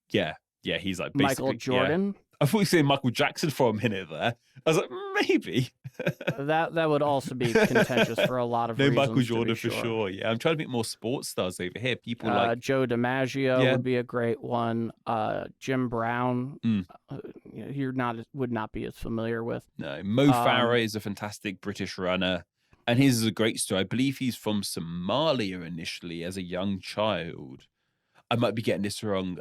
he's like Michael Jordan. Yeah. I thought you were saying Michael Jackson for a minute there. I was like, maybe. that would also be contentious for a lot of reasons. Michael Jordan for sure. Yeah, I'm trying to make more sports stars over here. People like Joe DiMaggio would be a great one. Jim Brown, would not be as familiar with. No, Mo Farah is a fantastic British runner, and his is a great story. I believe he's from Somalia initially as a young child. I might be getting this wrong.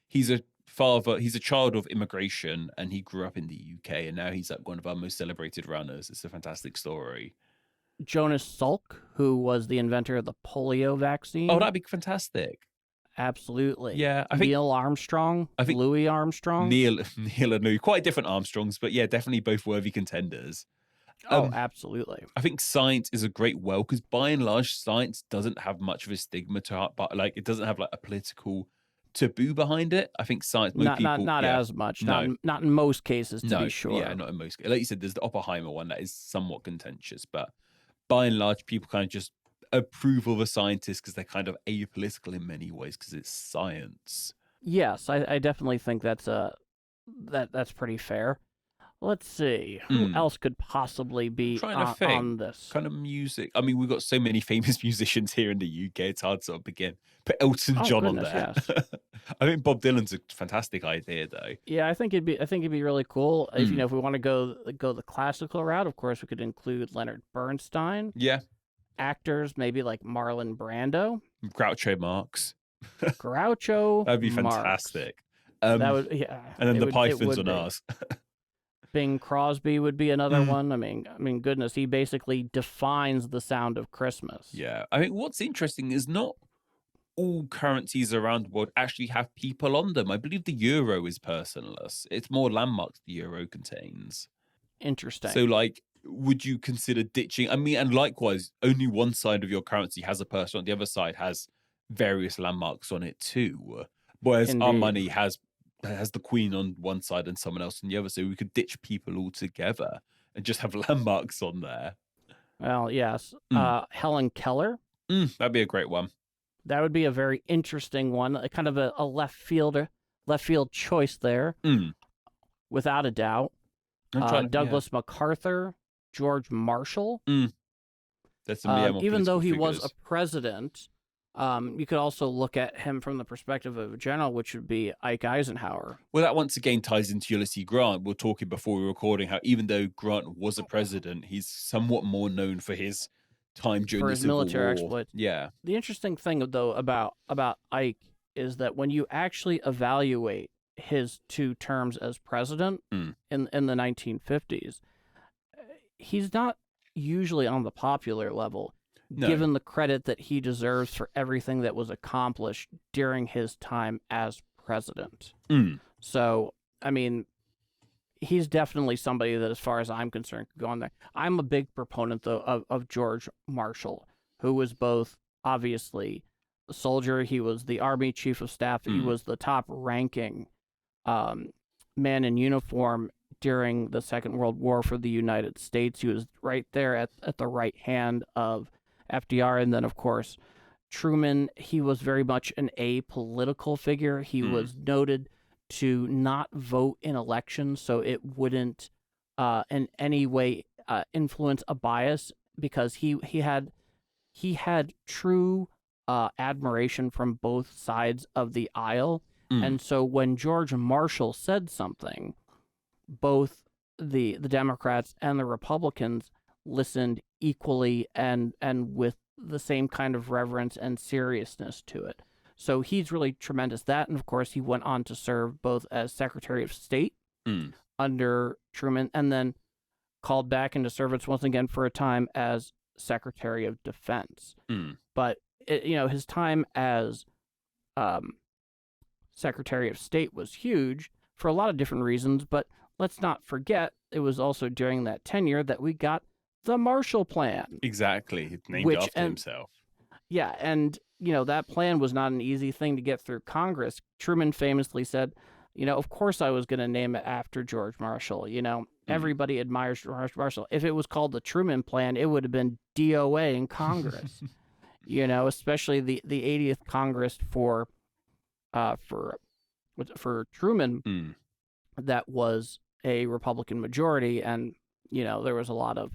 He's a child of immigration, and he grew up in the UK, and now he's like one of our most celebrated runners. It's a fantastic story. Jonas Salk, who was the inventor of the polio vaccine. Oh, that'd be fantastic. Absolutely. Yeah, I think Neil Armstrong, Louis Armstrong. Neil and Louis, quite different Armstrongs, but yeah, definitely both worthy contenders. Oh, absolutely. I think science is a great because by and large, science doesn't have much of a stigma to it, but like it doesn't have like a political taboo behind it. I think science, not as much. No. Not in most cases, to be sure. Yeah, not in most cases. Like you said, there's the Oppenheimer one that is somewhat contentious, but by and large, people kind of just approve of a scientist because they're kind of apolitical in many ways because it's science. Yes, I definitely think that's pretty fair. Let's see. Who else could possibly be on this? Kind of music. I mean, we've got so many famous musicians here in the UK. It's hard to begin. Put Elton John on there. Yes. I think Bob Dylan's a fantastic idea, though. Yeah, I think it'd be really cool. If we want to go the classical route, of course, we could include Leonard Bernstein. Yeah. Actors, maybe like Marlon Brando. Groucho Marx. Groucho. That'd be Marx. Fantastic. That would, yeah. And then the Pythons on ours. Bing Crosby would be another one. I mean, goodness, he basically defines the sound of Christmas. Yeah, I mean, what's interesting is not all currencies around the world actually have people on them. I believe the euro is personless. It's more landmarks the euro contains. Interesting. So, like, would you consider ditching? I mean, and likewise, only one side of your currency has a person on the other side has various landmarks on it too. Whereas our money has the Queen on one side and someone else on the other, so we could ditch people altogether and just have landmarks on there. Well, yes. Helen Keller. That'd be a great one. That would be a very interesting one. Kind of a left field choice there, without a doubt. Douglas MacArthur, George Marshall. That's even though he was a president. You could also look at him from the perspective of a general, which would be Ike Eisenhower. Well, that once again ties into Ulysses Grant. We were talking before we were recording how even though Grant was a president, he's somewhat more known for his time during the Civil military War. exploits. Yeah. The interesting thing, though, about Ike is that when you actually evaluate his 2 terms as president in the 1950s, he's not usually on the popular level, No. given the credit that he deserves for everything that was accomplished during his time as president. So, I mean, he's definitely somebody that, as far as I'm concerned, could go on there. I'm a big proponent, though, of George Marshall, who was both, obviously, a soldier. He was the Army Chief of Staff. He was the top-ranking man in uniform during the Second World War for the United States. He was right there at the right hand of FDR. And then, of course, Truman, he was very much an apolitical figure. He was noted to not vote in elections, so it wouldn't in any way influence a bias, because he had true admiration from both sides of the aisle. And so when George Marshall said something, both the Democrats and the Republicans listened equally and with the same kind of reverence and seriousness to it. So he's really tremendous. That, and of course, he went on to serve both as Secretary of State under Truman, and then called back into service once again for a time as Secretary of Defense. But his time as Secretary of State was huge for a lot of different reasons, but let's not forget it was also during that tenure that we got the Marshall Plan. Exactly. Named after himself. Yeah, and that plan was not an easy thing to get through Congress. Truman famously said, of course I was going to name it after George Marshall. Everybody admires George Marshall. If it was called the Truman Plan, it would have been DOA in Congress. Especially the 80th Congress for Truman, that was a Republican majority, and there was a lot of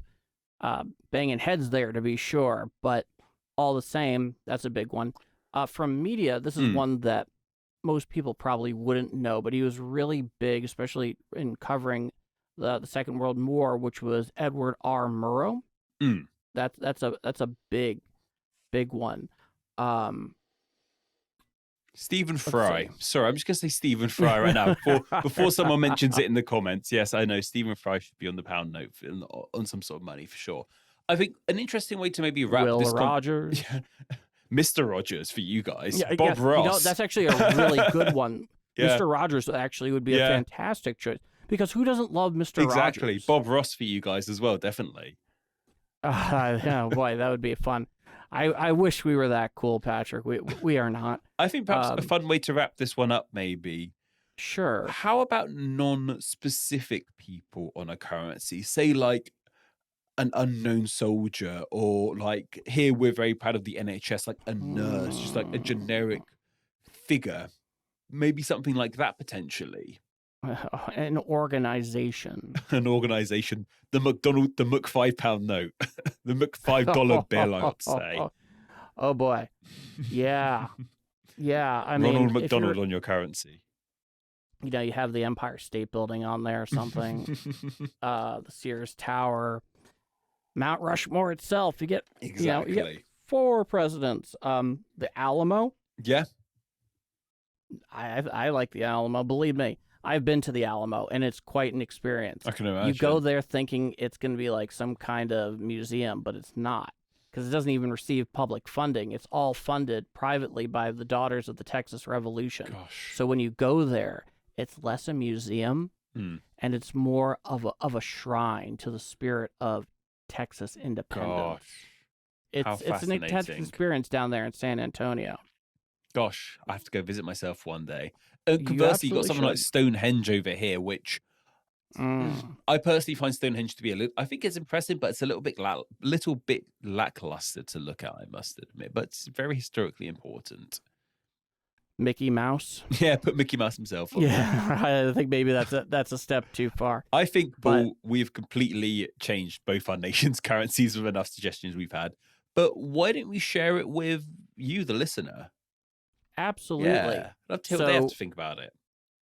banging heads there, to be sure, but all the same, that's a big one. From media, this is one that most people probably wouldn't know, but he was really big, especially in covering the Second World War, which was Edward R. Murrow. That's a big one. Stephen Fry. Sorry, I'm just going to say Stephen Fry right now before someone mentions it in the comments. Yes, I know Stephen Fry should be on the pound note on some sort of money for sure. I think an interesting way to maybe wrap Will this Rogers. Mr. Rogers for you guys. Yeah, Bob Ross. That's actually a really good one. Yeah. Mr. Rogers actually would be a fantastic choice, because who doesn't love Mr. Rogers? Exactly. Bob Ross for you guys as well, definitely. Yeah, boy, that would be fun. I wish we were that cool, Patrick. We are not. I think perhaps a fun way to wrap this one up, maybe. Sure. How about non-specific people on a currency? Say like an unknown soldier, or like here we're very proud of the NHS, like a nurse, just like a generic figure. Maybe something like that potentially. An organization. An organization. The Mc £5 note. The Mc $5 bill, I would say. Oh boy. Yeah. Yeah. I mean, Ronald McDonald on your currency. You have the Empire State Building on there or something. The Sears Tower. Mount Rushmore itself. You get exactly. You get 4 presidents. The Alamo. Yeah. I like the Alamo. Believe me, I've been to the Alamo, and it's quite an experience. I can imagine. You go there thinking it's going to be like some kind of museum, but it's not, because it doesn't even receive public funding. It's all funded privately by the Daughters of the Texas Revolution. Gosh. So when you go there, it's less a museum, and it's more of a shrine to the spirit of Texas independence. Gosh. It's an intense experience down there in San Antonio. Gosh, I have to go visit myself one day. Conversely, you've got something like Stonehenge over here, which I personally find Stonehenge to be I think it's impressive, but it's a little bit lackluster to look at, I must admit. But it's very historically important. Mickey Mouse. Yeah, put Mickey Mouse himself on there. I think maybe that's a step too far. I think, Paul, we've completely changed both our nation's currencies with enough suggestions we've had. But why don't we share it with you, the listener? Absolutely. Yeah. I'd love to hear what they have to think about it.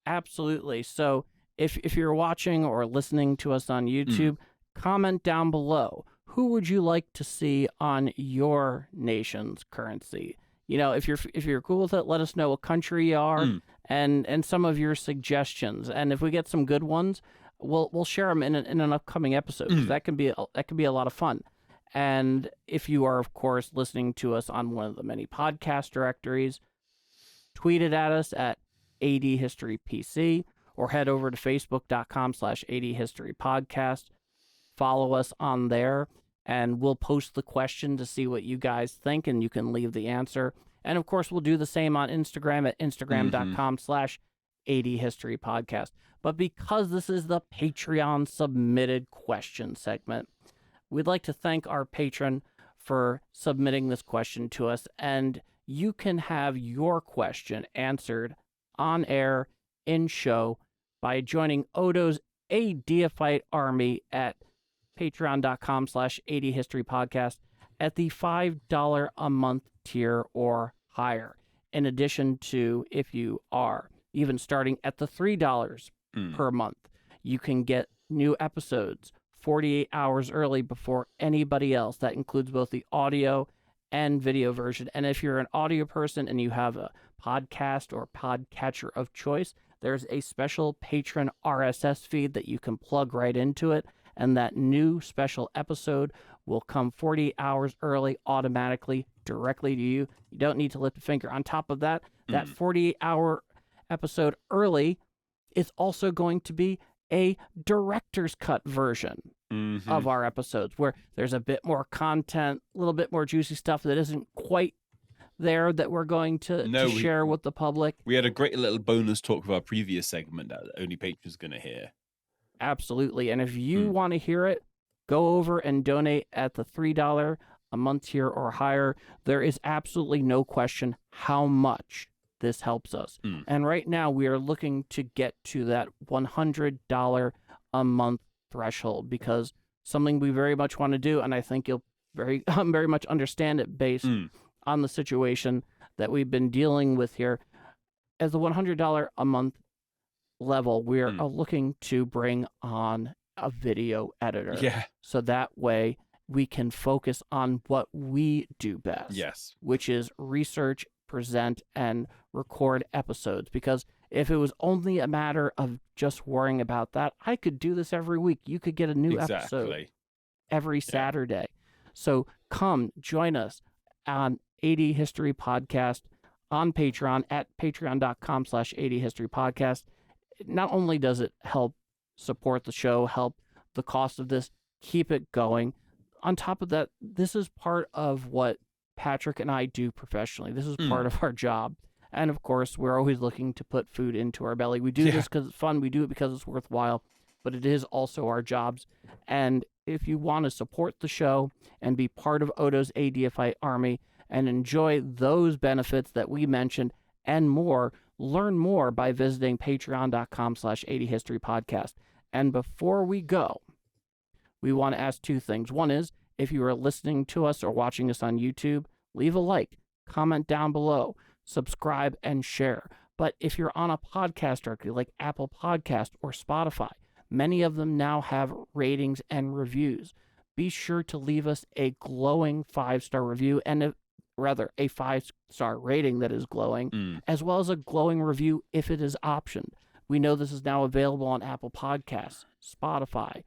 Absolutely. So if you're watching or listening to us on YouTube, comment down below. Who would you like to see on your nation's currency? If you're cool with it, let us know what country you are and some of your suggestions. And if we get some good ones, we'll share them in an upcoming episode. 'Cause that can be a lot of fun. And if you are, of course, listening to us on one of the many podcast directories, tweet it at us at ADHistoryPC, or head over to facebook.com/ADHistoryPodcast. Follow us on there, and we'll post the question to see what you guys think, and you can leave the answer. And of course, we'll do the same on Instagram at instagram.com/ADHistoryPodcast. But because this is the Patreon submitted question segment, we'd like to thank our patron for submitting this question to us, and you can have your question answered on air in show by joining Odo's ADFite Army at patreon.com/ADHistoryPodcast at the $5 a month tier or higher. In addition to, if you are even starting at the $3 per month, you can get new episodes 48 hours early before anybody else. That includes both the audio and video version. And if you're an audio person and you have a podcast or podcatcher of choice, there's a special patron RSS feed that you can plug right into it, and that new special episode will come 48 hours early automatically directly to you. You don't need to lift a finger. On top of that, that 48-hour episode early is also going to be a director's cut version of our episodes, where there's a bit more content, a little bit more juicy stuff that isn't quite there that we're going to share with the public. We had a great little bonus talk with our previous segment that only patrons going to hear. Absolutely. And if you want to hear it, go over and donate at the $3 a month tier or higher. There is absolutely no question how much this helps us. And right now we are looking to get to that $100 a month threshold, because something we very much want to do, and I think you'll very much understand it based on the situation that we've been dealing with here. As the $100 a month level, we are looking to bring on a video editor. Yeah. So that way we can focus on what we do best. Yes. Which is research, present, and record episodes. Because if it was only a matter of just worrying about that, I could do this every week. You could get a new episode every Saturday. So come join us on AD History Podcast on Patreon at patreon.com/ADHistoryPodcast. Not only does it help support the show, help the cost of this, keep it going. On top of that, this is part of what Patrick and I do professionally. This is part of our job. And of course, we're always looking to put food into our belly. We do this because it's fun. We do it because it's worthwhile, but it is also our jobs. And if you want to support the show and be part of Odo's ADFI Army and enjoy those benefits that we mentioned and more, learn more by visiting patreon.com/ADHistoryPodcast. And before we go, we want to ask two things. One is, if you are listening to us or watching us on YouTube, leave a like, comment down below, subscribe, and share. But if you're on a podcast directory like Apple Podcast or Spotify, many of them now have ratings and reviews. Be sure to leave us a glowing 5-star review, and a 5-star rating that is glowing, as well as a glowing review if it is optioned. We know this is now available on Apple Podcasts, Spotify,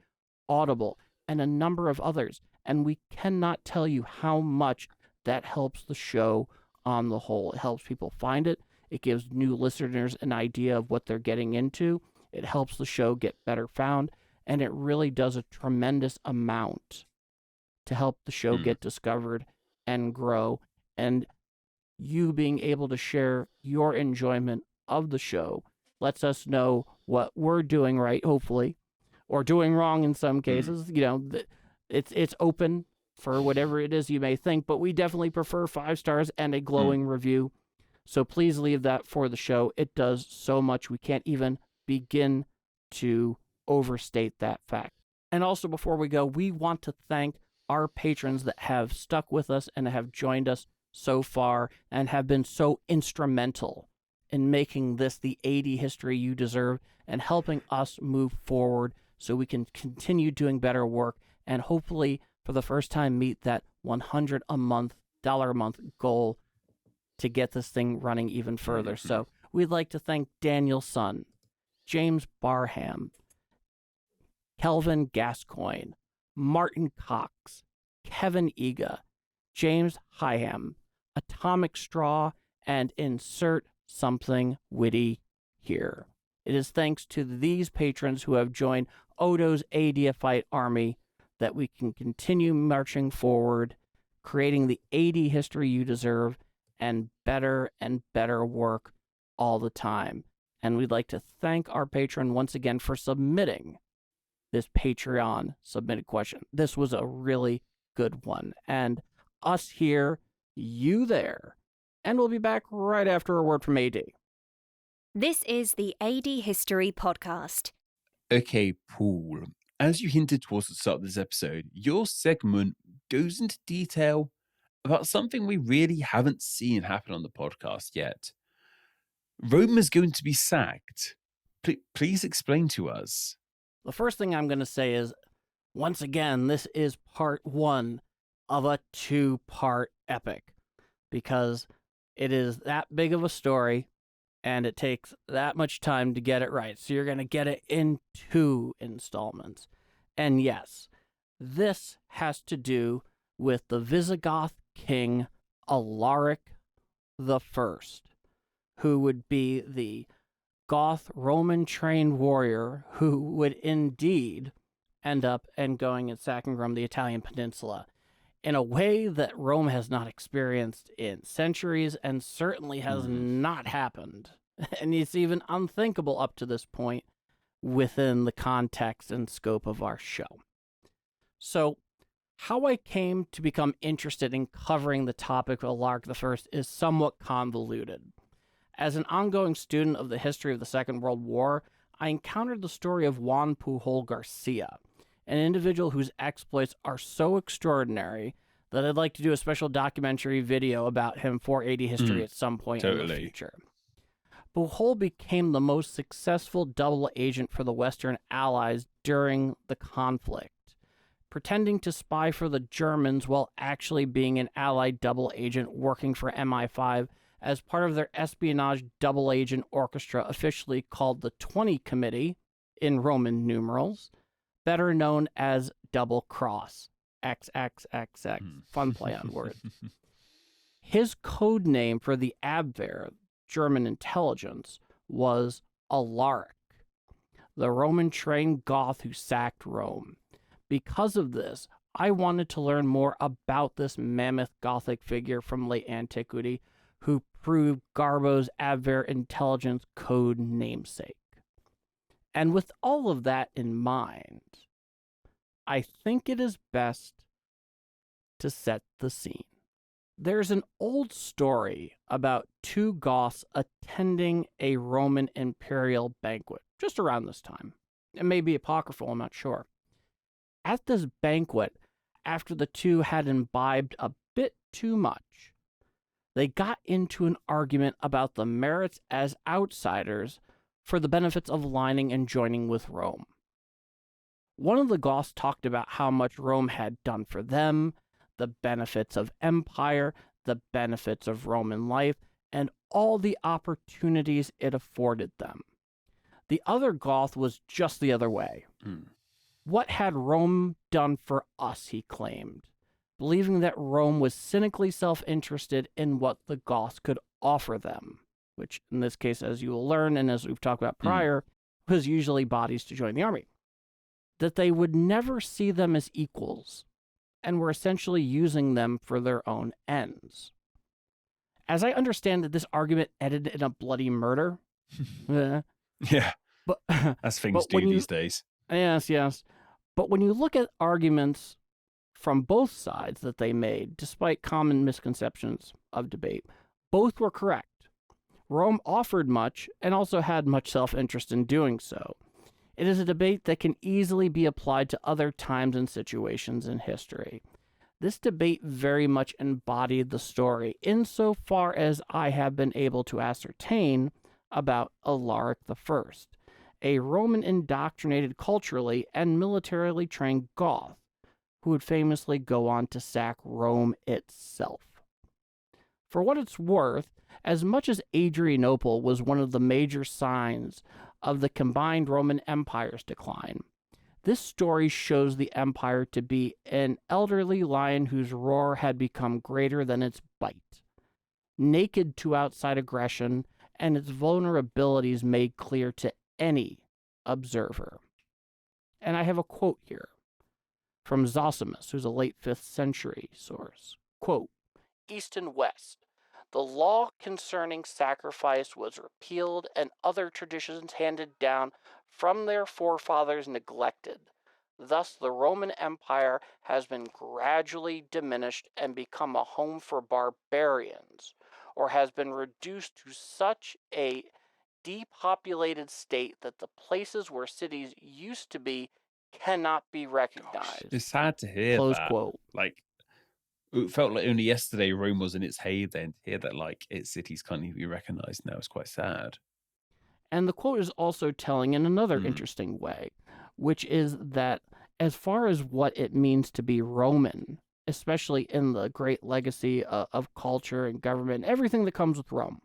Audible, and a number of others. And we cannot tell you how much that helps the show on the whole. It helps people find it. It gives new listeners an idea of what they're getting into. It helps the show get better found. And it really does a tremendous amount to help the show get discovered and grow. And you being able to share your enjoyment of the show lets us know what we're doing right, hopefully, or doing wrong in some cases. You know, it's open for whatever it is you may think, but we definitely prefer 5 stars and a glowing review. So please leave that for the show. It does so much. We can't even begin to overstate that fact. And also, before we go, we want to thank our patrons that have stuck with us and have joined us so far and have been so instrumental in making this the AD history you deserve and helping us move forward so we can continue doing better work and hopefully for the first time meet that $100 a month goal to get this thing running even further. So we'd like to thank Daniel Sun, James Barham, Kelvin Gascoigne, Martin Cox, Kevin Ega, James Hyham, Atomic Straw, and insert something witty here. It is thanks to these patrons who have joined Odo's ADFite army that we can continue marching forward, creating the AD history you deserve, and better work all the time. And we'd like to thank our patron once again for submitting this Patreon submitted question. This was a really good one. And us here, you there. And we'll be back right after a word from AD. This is the AD History Podcast. Okay, Paul, as you hinted towards the start of this episode, your segment goes into detail about something we really haven't seen happen on the podcast yet. Rome is going to be sacked. Please explain to us. The first thing I'm going to say is, once again, this is part one of a two-part epic, because it is that big of a story, and it takes that much time to get it right. So you're going to get it in two installments. And yes, this has to do with the Visigoth king Alaric I, who would be the Goth Roman-trained warrior who would indeed end up and going and sacking Rome, the Italian peninsula, in a way that Rome has not experienced in centuries and certainly has not happened. And it's even unthinkable up to this point within the context and scope of our show. So, how I came to become interested in covering the topic of Alaric I is somewhat convoluted. As an ongoing student of the history of the Second World War, I encountered the story of Juan Pujol Garcia, an individual whose exploits are so extraordinary that I'd like to do a special documentary video about him for AD history at some point in the future. Pujol became the most successful double agent for the Western Allies during the conflict, pretending to spy for the Germans while actually being an Allied double agent working for MI5 as part of their espionage double agent orchestra officially called the 20 Committee in Roman numerals, better known as Double Cross, XXXX, fun play on words. His code name for the Abwehr, German intelligence, was Alaric, the Roman-trained Goth who sacked Rome. Because of this, I wanted to learn more about this mammoth Gothic figure from late antiquity who proved Garbo's Abwehr intelligence code namesake. And with all of that in mind, I think it is best to set the scene. There's an old story about two Goths attending a Roman imperial banquet, just around this time. It may be apocryphal, I'm not sure. At this banquet, after the two had imbibed a bit too much, they got into an argument about the merits as outsiders for the benefits of aligning and joining with Rome. One of the Goths talked about how much Rome had done for them, the benefits of empire, the benefits of Roman life, and all the opportunities it afforded them. The other Goth was just the other way. What had Rome done for us, he claimed, believing that Rome was cynically self-interested in what the Goths could offer them, which in this case, as you will learn and as we've talked about prior, was usually bodies to join the army. That they would never see them as equals, and were essentially using them for their own ends. As I understand that this argument ended in a bloody murder. Yeah, but as things do these days. Yes. But when you look at arguments from both sides that they made, despite common misconceptions of debate, both were correct. Rome offered much and also had much self-interest in doing so. It is a debate that can easily be applied to other times and situations in history. This debate very much embodied the story, insofar as I have been able to ascertain about Alaric I, a Roman indoctrinated culturally and militarily trained Goth, who would famously go on to sack Rome itself. For what it's worth, as much as Adrianople was one of the major signs of the combined Roman Empire's decline, This story shows the empire to be an elderly lion whose roar had become greater than its bite, naked to outside aggression, and its vulnerabilities made clear to any observer. And I have a quote here from Zosimus, who's a late 5th century source. Quote, "East and West, the law concerning sacrifice was repealed and other traditions handed down from their forefathers neglected. Thus the Roman Empire has been gradually diminished and become a home for barbarians, or has been reduced to such a depopulated state that the places where cities used to be cannot be recognized." Gosh, it's sad to hear Close that. quote. Like, it felt like only yesterday Rome was in its heyday, and to hear that like its cities can't even be recognized now is quite sad. And the quote is also telling in another interesting way, which is that as far as what it means to be Roman, especially in the great legacy of culture and government, everything that comes with Rome,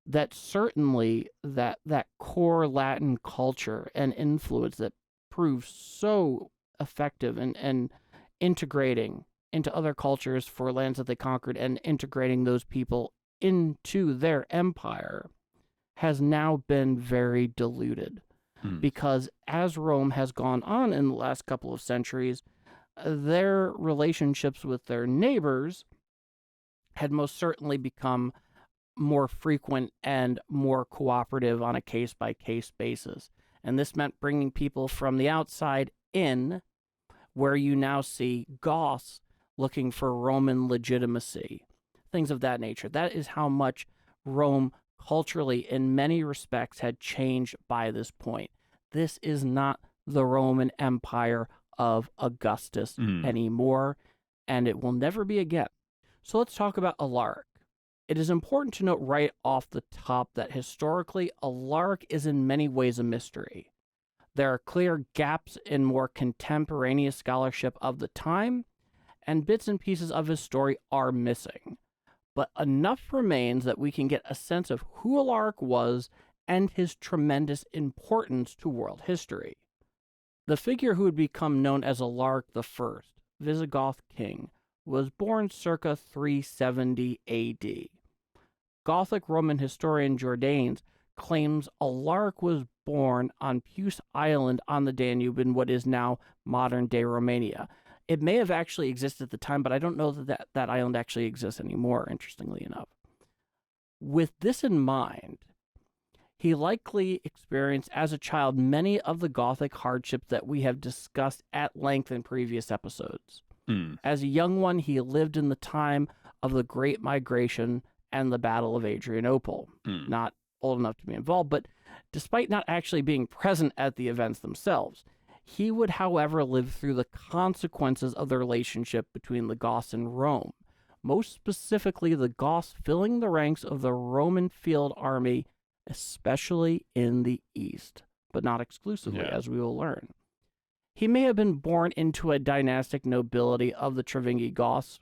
that certainly that core Latin culture and influence that proves so effective and integrating into other cultures for lands that they conquered and integrating those people into their empire has now been very diluted. Because as Rome has gone on in the last couple of centuries, their relationships with their neighbors had most certainly become more frequent and more cooperative on a case-by-case basis. And this meant bringing people from the outside in, where you now see Goths looking for Roman legitimacy, things of that nature. That is how much Rome culturally, in many respects, had changed by this point. This is not the Roman Empire of Augustus anymore, and it will never be again. So let's talk about Alaric. It is important to note right off the top that historically, Alaric is in many ways a mystery. There are clear gaps in more contemporaneous scholarship of the time, and bits and pieces of his story are missing. But enough remains that we can get a sense of who Alaric was and his tremendous importance to world history. The figure who would become known as Alaric I, Visigoth king, was born circa 370 AD. Gothic Roman historian Jordanes claims Alaric was born on Puce Island on the Danube in what is now modern-day Romania. It may have actually existed at the time, but I don't know that that island actually exists anymore, interestingly enough. With this in mind, he likely experienced as a child many of the Gothic hardships that we have discussed at length in previous episodes. As a young one, he lived in the time of the Great Migration and the Battle of Adrianople. Not old enough to be involved, but despite not actually being present at the events themselves, he would, however, live through the consequences of the relationship between the Goths and Rome, most specifically the Goths filling the ranks of the Roman field army, especially in the east, but not exclusively, as we will learn. He may have been born into a dynastic nobility of the Trevingi Goths,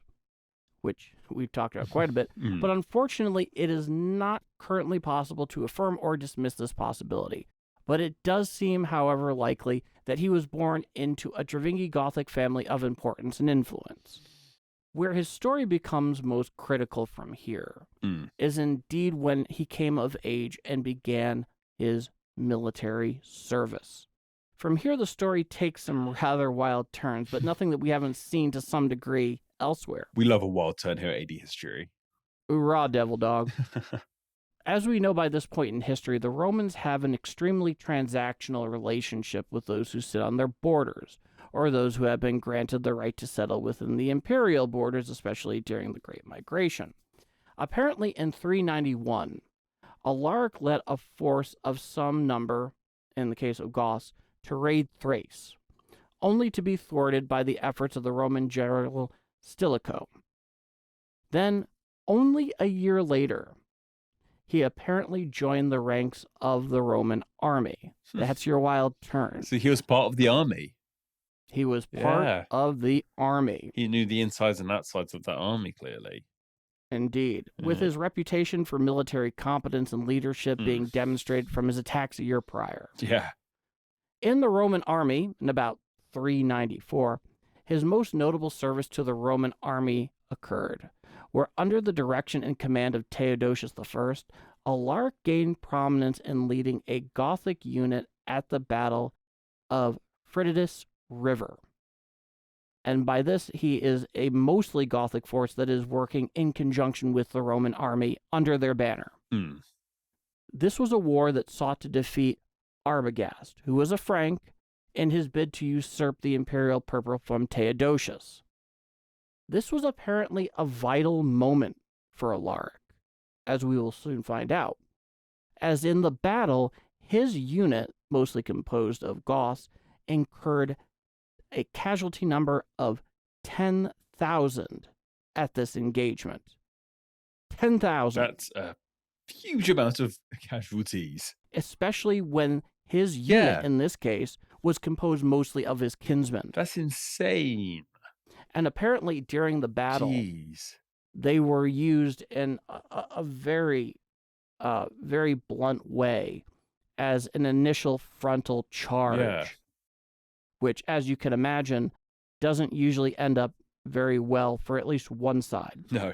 which we've talked about quite a bit, but unfortunately it is not currently possible to affirm or dismiss this possibility. But it does seem, however, likely that he was born into a Trevingi Gothic family of importance and influence. Where his story becomes most critical from here is indeed when he came of age and began his military service. From here, the story takes some rather wild turns, but nothing that we haven't seen to some degree elsewhere. We love a wild turn here at AD History. Hoorah, devil dog. As we know by this point in history, the Romans have an extremely transactional relationship with those who sit on their borders, or those who have been granted the right to settle within the imperial borders, especially during the Great Migration. Apparently in 391, Alaric led a force of some number, in the case of Goths, to raid Thrace, only to be thwarted by the efforts of the Roman general Stilicho. Then, only a year later, he apparently joined the ranks of the Roman army. That's your wild turn. So he was part of the army. He was part of the army. He knew the insides and outsides of that army, clearly. Indeed. With his reputation for military competence and leadership being demonstrated from his attacks a year prior. Yeah. In the Roman army, in about 394, his most notable service to the Roman army occurred, where under the direction and command of Theodosius I, Alaric gained prominence in leading a Gothic unit at the Battle of Frididus River. And by this, he is a mostly Gothic force that is working in conjunction with the Roman army under their banner. This was a war that sought to defeat Arbogast, who was a Frank, in his bid to usurp the imperial purple from Theodosius. This was apparently a vital moment for Alaric, as we will soon find out, as in the battle, his unit, mostly composed of Goths, incurred a casualty number of 10,000 at this engagement. 10,000. That's a huge amount of casualties. Especially when his unit, in this case, was composed mostly of his kinsmen. That's insane. And apparently during the battle, they were used in a very, very blunt way as an initial frontal charge, which, as you can imagine, doesn't usually end up very well for at least one side. No.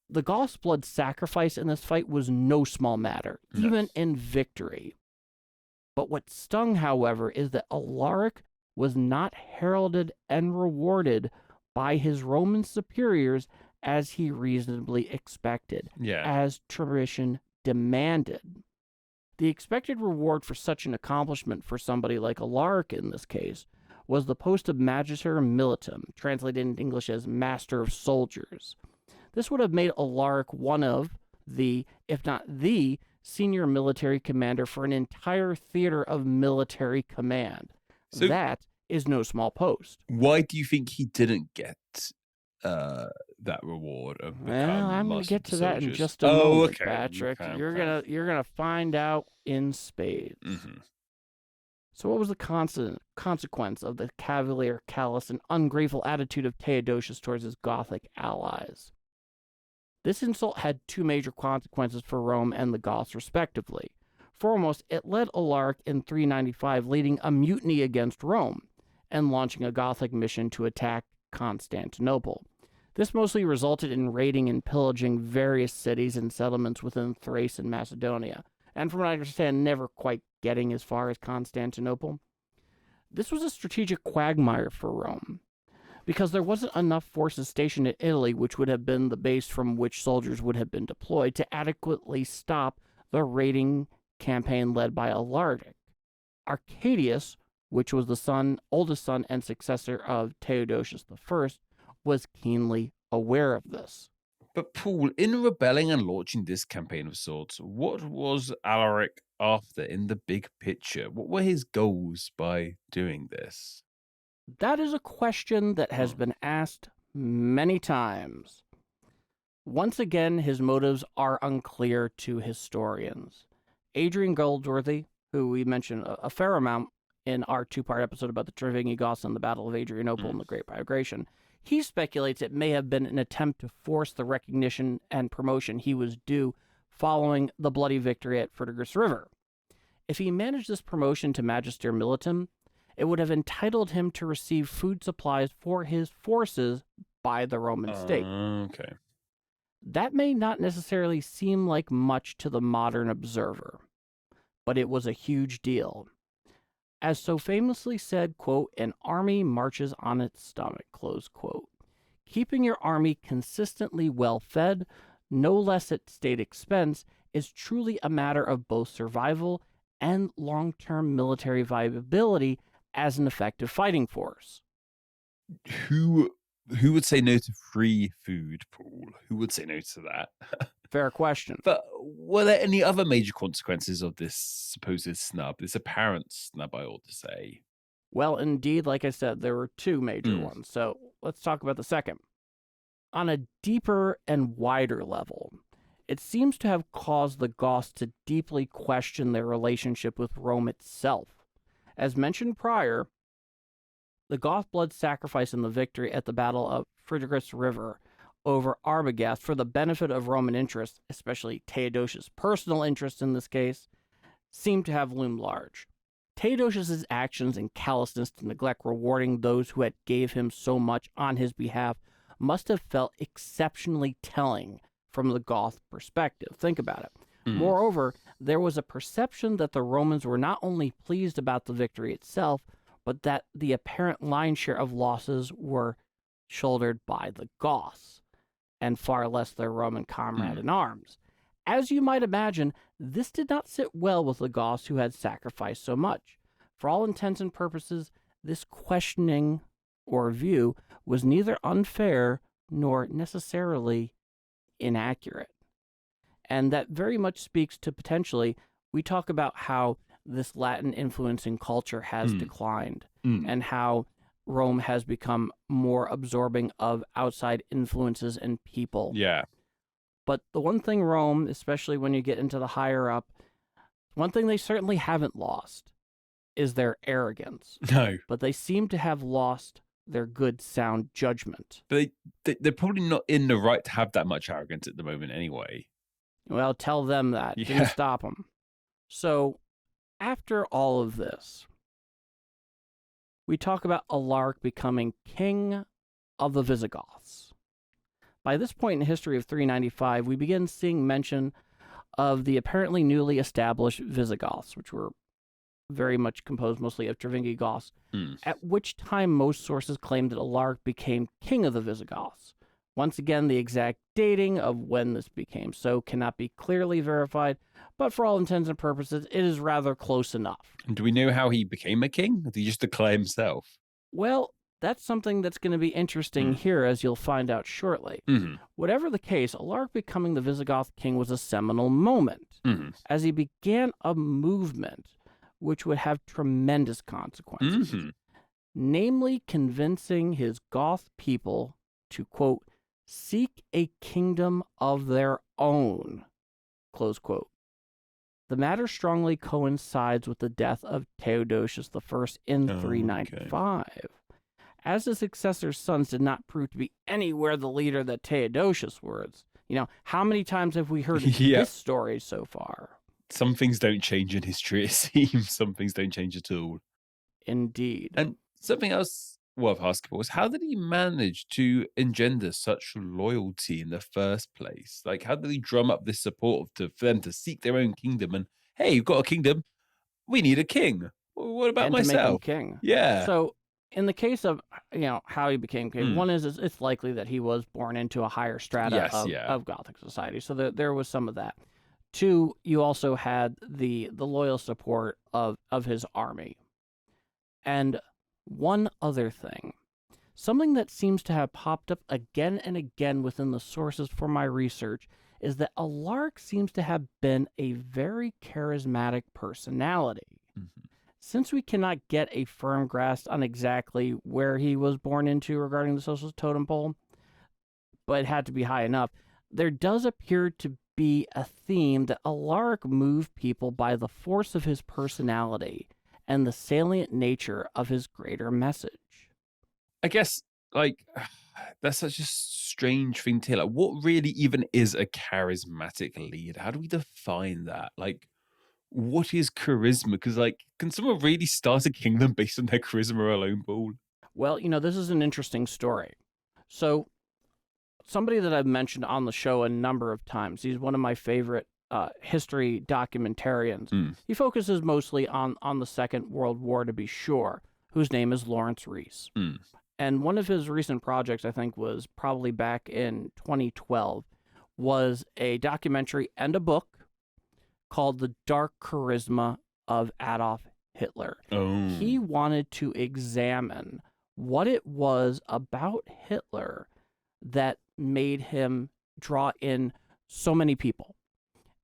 The Goths' blood sacrifice in this fight was no small matter, even in victory. But what stung, however, is that Alaric was not heralded and rewarded by his Roman superiors as he reasonably expected, as tradition demanded. The expected reward for such an accomplishment for somebody like Alaric in this case was the post of Magister Militum, translated in English as Master of Soldiers. This would have made Alaric one of the, if not the, senior military commander for an entire theater of military command. So that is no small post. Why do you think he didn't get that reward of I'm going to get to that in just a moment, Patrick. You're gonna find out in spades. So what was the consequence of the cavalier, callous, and ungrateful attitude of Theodosius towards his Gothic allies? This insult had two major consequences for Rome and the Goths, respectively. Foremost, it led Alaric in 395 leading a mutiny against Rome and launching a Gothic mission to attack Constantinople. This mostly resulted in raiding and pillaging various cities and settlements within Thrace and Macedonia, and from what I understand, never quite getting as far as Constantinople. This was a strategic quagmire for Rome, because there wasn't enough forces stationed in Italy, which would have been the base from which soldiers would have been deployed, to adequately stop the raiding campaign led by Alaric. Arcadius, which was the oldest son and successor of Theodosius I, was keenly aware of this. But Paul, in rebelling and launching this campaign of sorts, what was Alaric after in the big picture? What were his goals by doing this? That is a question that has been asked many times. Once again, his motives are unclear to historians. Adrian Goldsworthy, who we mentioned a fair amount in our two-part episode about the Trevingi Goths and the Battle of Adrianople and the Great Migration, he speculates it may have been an attempt to force the recognition and promotion he was due following the bloody victory at Frididus River. If he managed this promotion to Magister Militum, it would have entitled him to receive food supplies for his forces by the Roman state. That may not necessarily seem like much to the modern observer, but it was a huge deal. As so famously said, quote, "An army marches on its stomach," close quote. Keeping your army consistently well fed, no less at state expense, is truly a matter of both survival and long-term military viability as an effective fighting force. Who would say no to free food, Paul? Who would say no to that? Fair question. But were there any other major consequences of this supposed snub, this apparent snub, I ought to say? Well, indeed, like I said, there were two major ones. So let's talk about the second. On a deeper and wider level, it seems to have caused the Goths to deeply question their relationship with Rome itself. As mentioned prior, the Goth blood sacrifice in the victory at the Battle of Frididus River over Arbogast for the benefit of Roman interests, especially Theodosius' personal interests in this case, seemed to have loomed large. Theodosius's actions and callousness to neglect rewarding those who had gave him so much on his behalf must have felt exceptionally telling from the Goth perspective. Think about it. Moreover, there was a perception that the Romans were not only pleased about the victory itself, but that the apparent lion's share of losses were shouldered by the Goths, and far less their Roman comrade in arms. As you might imagine, this did not sit well with the Goths who had sacrificed so much. For all intents and purposes, this questioning or view was neither unfair nor necessarily inaccurate. And that very much speaks to potentially, we talk about how this Latin influence in culture has declined and how Rome has become more absorbing of outside influences and people. Yeah. But the one thing Rome, especially when you get into the higher up, one thing they certainly haven't lost is their arrogance. No. But they seem to have lost their good, sound judgment. But they're probably not in the right to have that much arrogance at the moment anyway. Well, tell them that. Yeah. Didn't stop them. So, after all of this, we talk about Alaric becoming king of the Visigoths. By this point in history of 395, we begin seeing mention of the apparently newly established Visigoths, which were very much composed mostly of Travingi Goths, at which time most sources claim that Alaric became king of the Visigoths. Once again, the exact dating of when this became so cannot be clearly verified, but for all intents and purposes, it is rather close enough. And do we know how he became a king? Did he just declare himself? Well, that's something that's going to be interesting here, as you'll find out shortly. Whatever the case, Alaric becoming the Visigoth king was a seminal moment, as he began a movement which would have tremendous consequences, namely convincing his Goth people to, quote, seek a kingdom of their own, close quote. The matter strongly coincides with the death of Theodosius I in 395. As his successor's sons did not prove to be anywhere the leader that Theodosius was. You know, how many times have we heard this story so far? Some things don't change in history, it seems. Some things don't change at all. Indeed. And something else worth asking was, how did he manage to engender such loyalty in the first place? Like, how did he drum up this support for them to seek their own kingdom? And, hey, you've got a kingdom. We need a king. What about and myself? To make him king. Yeah. So, in the case of, how he became king, one is it's likely that he was born into a higher strata of Gothic society. So there was some of that. Two, you also had the loyal support of his army. And one other thing, something that seems to have popped up again and again within the sources for my research is that Alaric seems to have been a very charismatic personality. Since we cannot get a firm grasp on exactly where he was born into regarding the social totem pole, but it had to be high enough, there does appear to be a theme that Alaric moved people by the force of his personality and the salient nature of his greater message. I guess, that's such a strange thing to hear. Like, what really even is a charismatic leader? How do we define that? Like, what is charisma? Because, can someone really start a kingdom based on their charisma alone, Paul? Well, this is an interesting story. So, somebody that I've mentioned on the show a number of times, he's one of my favorite history documentarians. He focuses mostly on the Second World War, to be sure, whose name is Lawrence Rees. And one of his recent projects, I think, was probably back in 2012, was a documentary and a book called The Dark Charisma of Adolf Hitler. He wanted to examine what it was about Hitler that made him draw in so many people.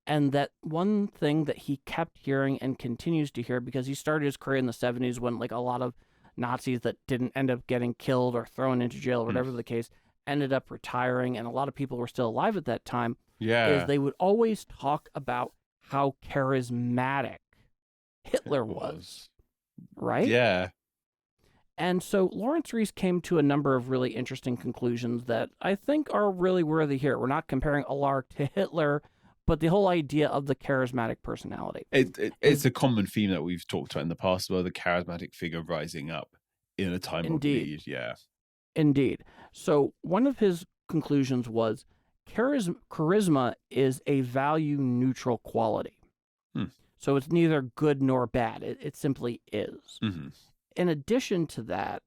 And that one thing that he kept hearing and continues to hear, because he started his career in the 70s when a lot of Nazis that didn't end up getting killed or thrown into jail or whatever the case ended up retiring, and a lot of people were still alive at that time, is they would always talk about how charismatic Hitler was. Right? Yeah. And so Lawrence Rees came to a number of really interesting conclusions that I think are really worthy here. We're not comparing Alaric to Hitler, But the whole idea of the charismatic personality. It's a common theme that we've talked about in the past, where the charismatic figure rising up in a time of need. Yeah. Indeed. So one of his conclusions was charisma is a value neutral quality. So it's neither good nor bad. It simply is. Mm-hmm. In addition to that,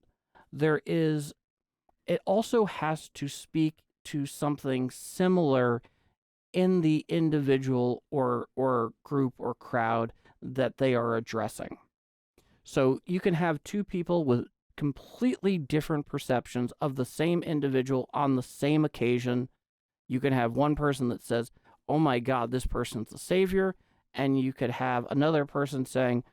it also has to speak to something similar in the individual or group or crowd that they are addressing. So you can have two people with completely different perceptions of the same individual on the same occasion. You can have one person that says, oh my God, this person's the savior. And you could have another person saying,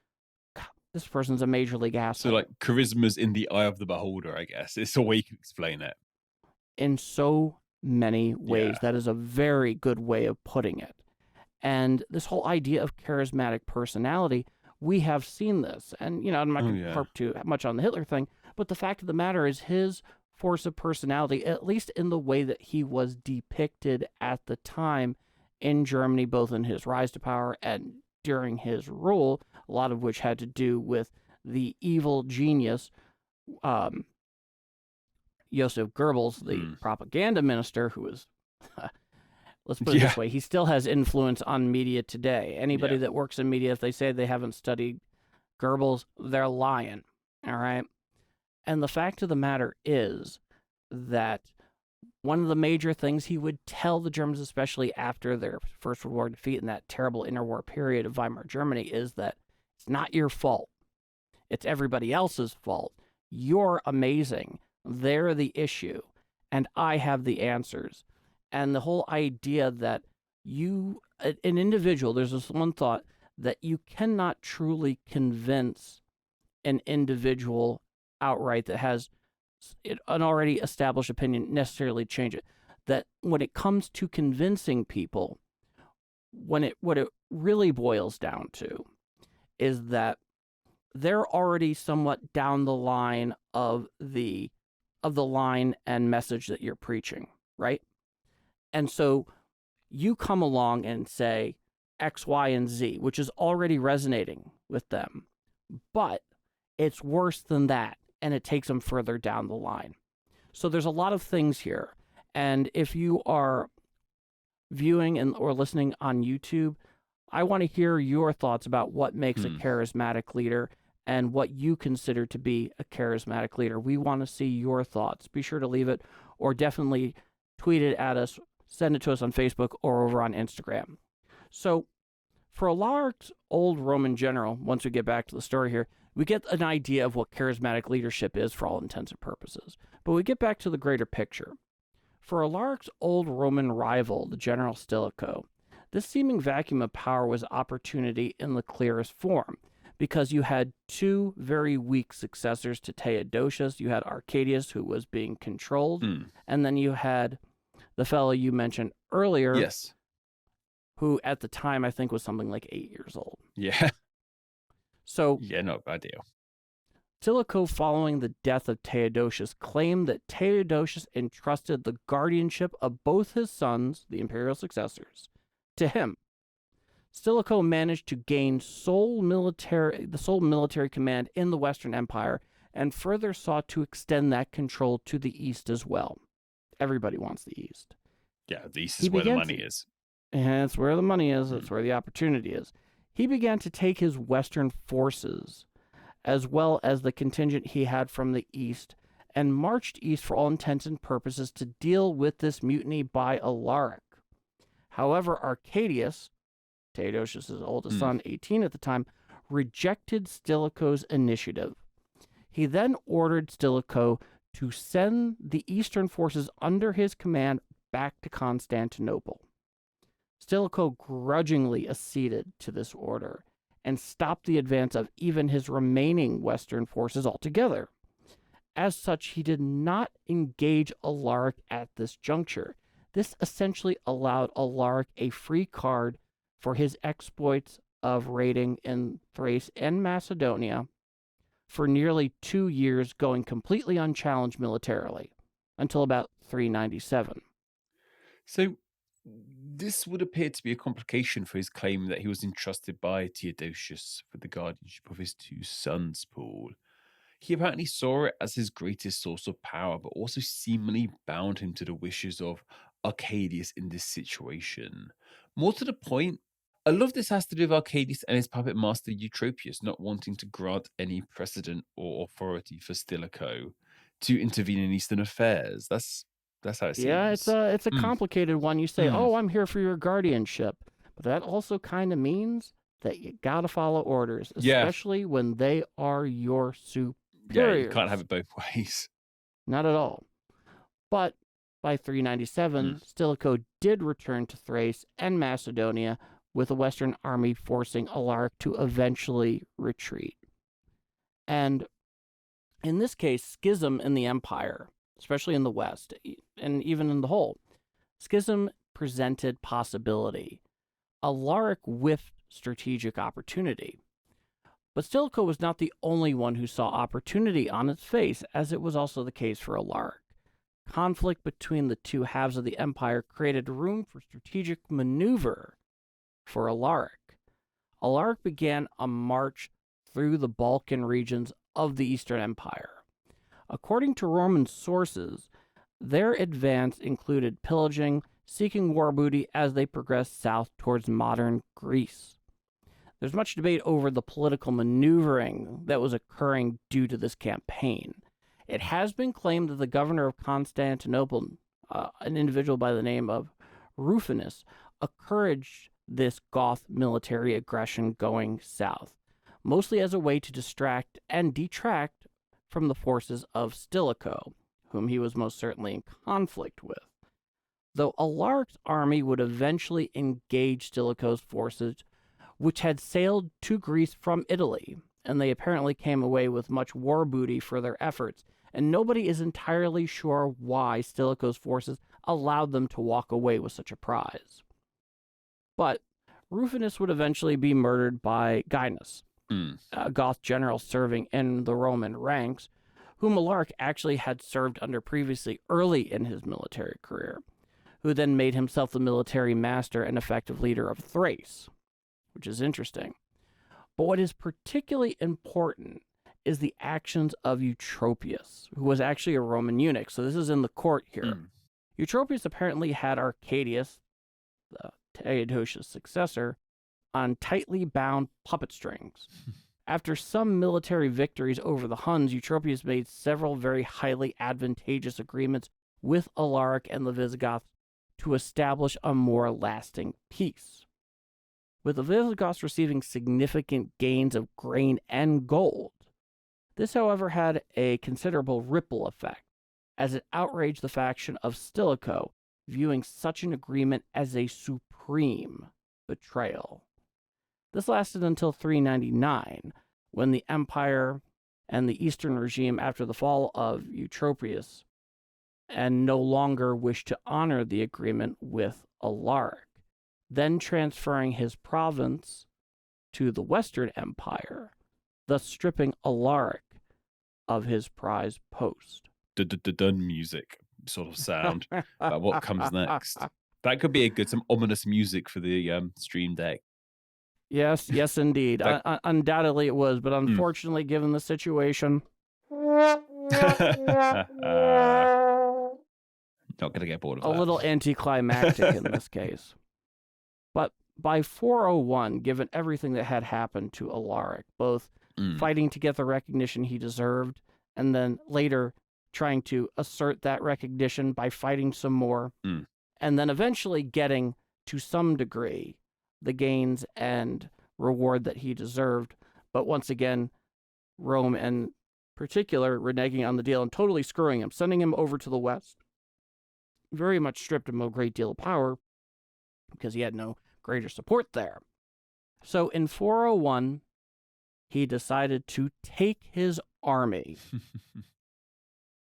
this person's a major league asshole. So like charisma's in the eye of the beholder, I guess. It's the way you can explain it. In so many ways. That is a very good way of putting it. And this whole idea of charismatic personality, we have seen this. And, I'm not going to harp too much on the Hitler thing, but the fact of the matter is his force of personality, at least in the way that he was depicted at the time in Germany, both in his rise to power and during his rule, a lot of which had to do with the evil genius, Joseph Goebbels, the propaganda minister, who was, let's put it this way, he still has influence on media today. Anybody that works in media, if they say they haven't studied Goebbels, they're lying, all right? And the fact of the matter is that one of the major things he would tell the Germans, especially after their First World War defeat in that terrible interwar period of Weimar Germany, is that it's not your fault. It's everybody else's fault. You're amazing. They're the issue, and I have the answers. And the whole idea that an individual, there's this one thought that you cannot truly convince an individual outright that has an already established opinion, necessarily change it. That when it comes to convincing people, what it really boils down to is that they're already somewhat down the line of the line and message that you're preaching, right? And so you come along and say X, Y, and Z, which is already resonating with them, but it's worse than that, and it takes them further down the line. So there's a lot of things here, and if you are viewing or listening on YouTube, I want to hear your thoughts about what makes a charismatic leader and what you consider to be a charismatic leader. We want to see your thoughts. Be sure to leave it, or definitely tweet it at us, send it to us on Facebook or over on Instagram. So for Alaric's old Roman general, once we get back to the story here, we get an idea of what charismatic leadership is for all intents and purposes. But we get back to the greater picture. For Alaric's old Roman rival, the general Stilicho, this seeming vacuum of power was opportunity in the clearest form, because you had two very weak successors to Theodosius. You had Arcadius, who was being controlled, and then you had the fellow you mentioned earlier, who at the time I think was something like 8 years old. Yeah. So not a bad deal. Stilicho, following the death of Theodosius, claimed that Theodosius entrusted the guardianship of both his sons, the imperial successors, to him. Stilicho managed to gain the sole military command in the Western Empire, and further sought to extend that control to the East as well. Everybody wants the East. Yeah, the East is where the money is. And it's where the money is. It's where the opportunity is. He began to take his Western forces, as well as the contingent he had from the East, and marched east for all intents and purposes to deal with this mutiny by Alaric. However, Arcadius, Theodosius' oldest son, 18 at the time, rejected Stilicho's initiative. He then ordered Stilicho to send the eastern forces under his command back to Constantinople. Stilicho grudgingly acceded to this order and stopped the advance of even his remaining western forces altogether. As such, he did not engage Alaric at this juncture. This essentially allowed Alaric a free card for his exploits of raiding in Thrace and Macedonia for nearly 2 years, going completely unchallenged militarily, until about 397. So This would appear to be a complication for his claim that he was entrusted by Theodosius for the guardianship of his 2 sons, Paul. He apparently saw it as his greatest source of power, but also seemingly bound him to the wishes of Arcadius in this situation. More to the point, a lot of this has to do with Arcadius and his puppet master Eutropius not wanting to grant any precedent or authority for Stilicho to intervene in Eastern affairs. That's how it seems. Yeah, it's a complicated one. You say, "Oh, I'm here for your guardianship," but that also kind of means that you gotta follow orders, especially when they are your superiors. Yeah, you can't have it both ways. Not at all. But by 397, Stilicho did return to Thrace and Macedonia, with a Western army forcing Alaric to eventually retreat. And in this case, schism in the empire, especially in the West, and even in the whole, schism presented possibility. Alaric whiffed strategic opportunity. But Stilicho was not the only one who saw opportunity on its face, as it was also the case for Alaric. Conflict between the two halves of the empire created room for strategic maneuver for Alaric. Alaric began a march through the Balkan regions of the Eastern Empire. According to Roman sources, their advance included pillaging, seeking war booty as they progressed south towards modern Greece. There's much debate over the political maneuvering that was occurring due to this campaign. It has been claimed that the governor of Constantinople, an individual by the name of Rufinus, encouraged this Goth military aggression going south, mostly as a way to distract and detract from the forces of Stilicho, whom he was most certainly in conflict with. Though Alaric's army would eventually engage Stilicho's forces, which had sailed to Greece from Italy, and they apparently came away with much war booty for their efforts, and nobody is entirely sure why Stilicho's forces allowed them to walk away with such a prize. But Rufinus would eventually be murdered by Gainas, a Goth general serving in the Roman ranks, whom Alaric actually had served under previously early in his military career, who then made himself the military master and effective leader of Thrace, which is interesting. But what is particularly important is the actions of Eutropius, who was actually a Roman eunuch. So this is in the court here. Eutropius apparently had Arcadius, the Theodosius' successor, on tightly bound puppet strings. After some military victories over the Huns, Eutropius made several very highly advantageous agreements with Alaric and the Visigoths to establish a more lasting peace. With the Visigoths receiving significant gains of grain and gold. This, however, had a considerable ripple effect, as it outraged the faction of Stilicho, viewing such an agreement as a supreme betrayal. This lasted until 399, when the empire and the Eastern regime, after the fall of Eutropius, and no longer wished to honor the agreement with Alaric, then transferring his province to the Western Empire, thus stripping Alaric of his prized post. Dun music sort of sound about what comes next. That could be some ominous music for the stream deck. Yes, indeed. Undoubtedly it was, but unfortunately, given the situation... Not going to get bored of that. A little anticlimactic in this case. But by 401, given everything that had happened to Alaric, both fighting to get the recognition he deserved, and then later trying to assert that recognition by fighting some more, and then eventually getting, to some degree, the gains and reward that he deserved. But once again, Rome in particular reneging on the deal and totally screwing him, sending him over to the West. Very much stripped him of a great deal of power because he had no greater support there. So in 401, he decided to take his army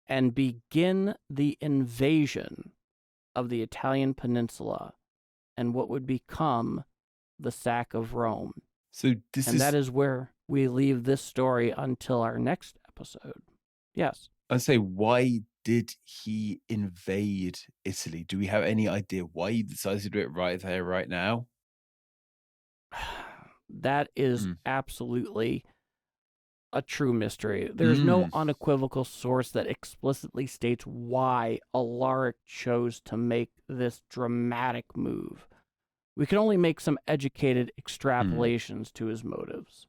and begin the invasion of the Italian peninsula and what would become the sack of Rome. That is where we leave this story until our next episode. Yes. I'd say, why did he invade Italy? Do we have any idea why he decided to do it right there, right now? That is absolutely a true mystery. There's no unequivocal source that explicitly states why Alaric chose to make this dramatic move. We can only make some educated extrapolations to his motives.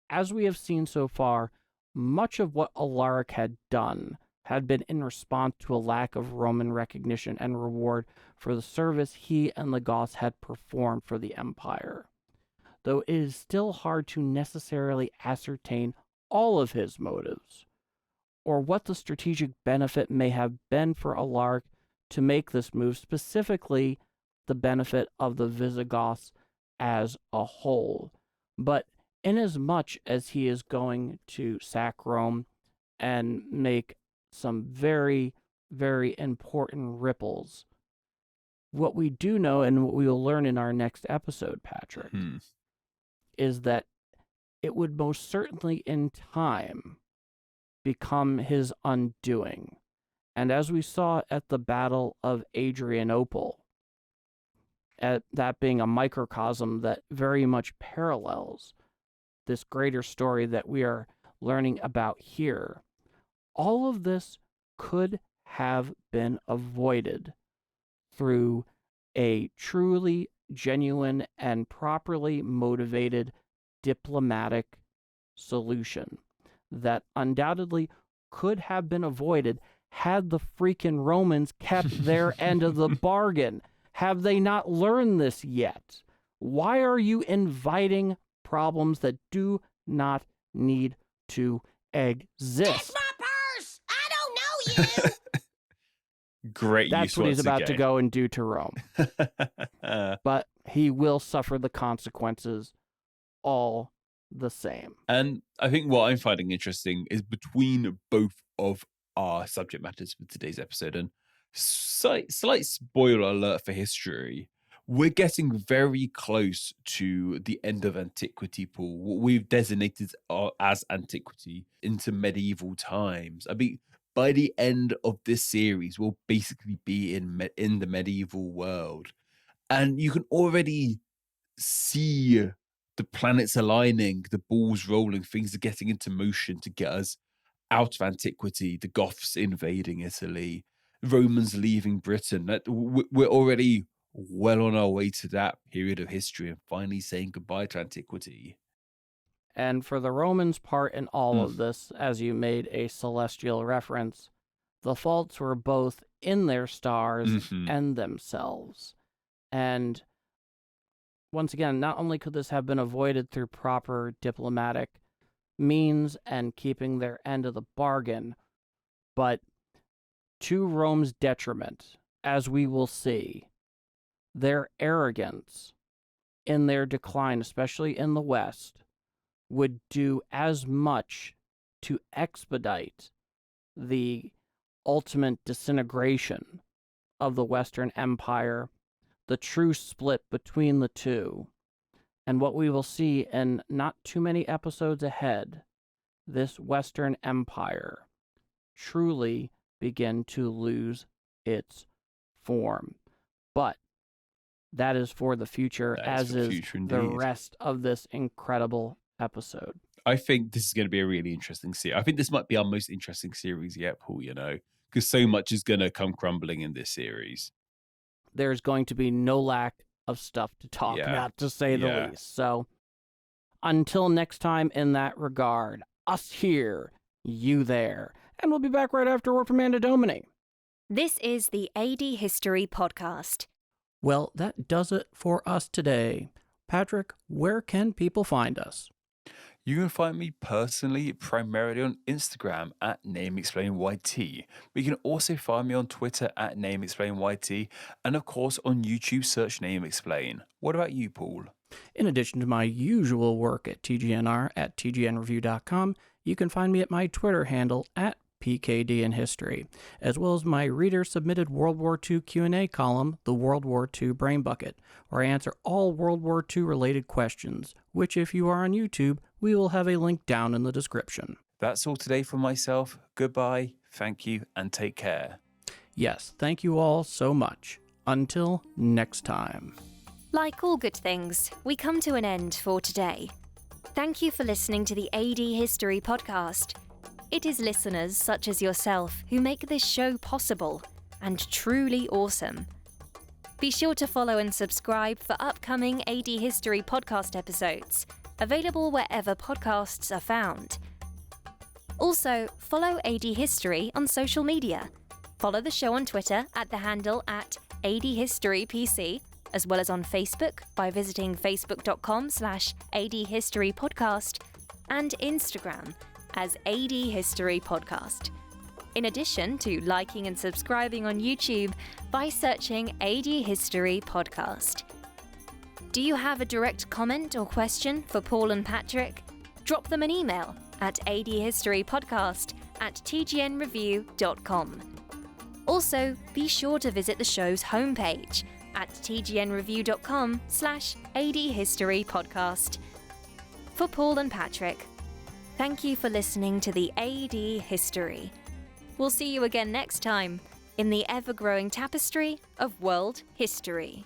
As we have seen so far, much of what Alaric had done had been in response to a lack of Roman recognition and reward for the service he and the Goths had performed for the empire. Though it is still hard to necessarily ascertain all of his motives, or what the strategic benefit may have been for Alaric to make this move, specifically the benefit of the Visigoths as a whole. But inasmuch as he is going to sack Rome and make some very, very important ripples, what we do know, and what we will learn in our next episode, Patrick, is that it would most certainly in time become his undoing. And as we saw at the Battle of Adrianople, that being a microcosm that very much parallels this greater story that we are learning about here, all of this could have been avoided through a truly genuine and properly motivated diplomatic solution that undoubtedly could have been avoided had the freaking Romans kept their end of the bargain. Have they not learned this yet? Why are you inviting problems that do not need to exist? It's my purse! I don't know you! Great That's use what he's once about to again. go and do to Rome. But he will suffer the consequences all the same. And I think what I'm finding interesting is between both of our subject matters for today's episode, and slight spoiler alert for history, we're getting very close to the end of antiquity, Paul. What we've designated as antiquity into medieval times. I mean, by the end of this series, we'll basically be in the medieval world. And you can already see the planets aligning, the balls rolling, things are getting into motion to get us out of antiquity, the Goths invading Italy, Romans leaving Britain. We're already well on our way to that period of history and finally saying goodbye to antiquity. And for the Romans' part in all of this, as you made a celestial reference, the faults were both in their stars and themselves. And once again, not only could this have been avoided through proper diplomatic means and keeping their end of the bargain, but to Rome's detriment, as we will see, their arrogance in their decline, especially in the West, would do as much to expedite the ultimate disintegration of the Western Empire, the true split between the two, and what we will see in not too many episodes ahead, this Western Empire truly begin to lose its form. But that is for the future, as is the rest of this incredible episode. I think this is going to be a really interesting series. I think this might be our most interesting series yet, Paul, because so much is going to come crumbling in this series. There's going to be no lack of stuff to talk about, to say the least. So until next time in that regard, us here, you there. And we'll be back right after word from Anna Domini. This is the AD History Podcast. Well, that does it for us today. Patrick, where can people find us? You can find me personally primarily on Instagram at NameExplainYT. But you can also find me on Twitter at NameExplainYT. And of course on YouTube, search NameExplain. What about you, Paul? In addition to my usual work at TGNR at tgnreview.com, you can find me at my Twitter handle at PKD in History, as well as my reader-submitted World War II Q&A column, The World War II Brain Bucket, where I answer all World War II related questions, which if you are on YouTube, we will have a link down in the description. That's all today from myself. Goodbye. thank you and take care. Yes, thank you all so much. Until next time. Like all good things, we come to an end for today. Thank you for listening to the AD History podcast. It is listeners such as yourself who make this show possible and truly awesome. Be sure to follow and subscribe for upcoming AD History podcast episodes, available wherever podcasts are found. Also, follow AD History on social media. Follow the show on Twitter at the handle @ADHistoryPC, as well as on Facebook by visiting facebook.com/ADHistoryPodcast and Instagram as AD History Podcast. In addition to liking and subscribing on YouTube by searching AD History Podcast. Do you have a direct comment or question for Paul and Patrick? Drop them an email at adhistorypodcast@tgnreview.com. Also, be sure to visit the show's homepage at tgnreview.com/ADHistoryPodcast. For Paul and Patrick, thank you for listening to the AD History. We'll see you again next time in the ever-growing tapestry of world history.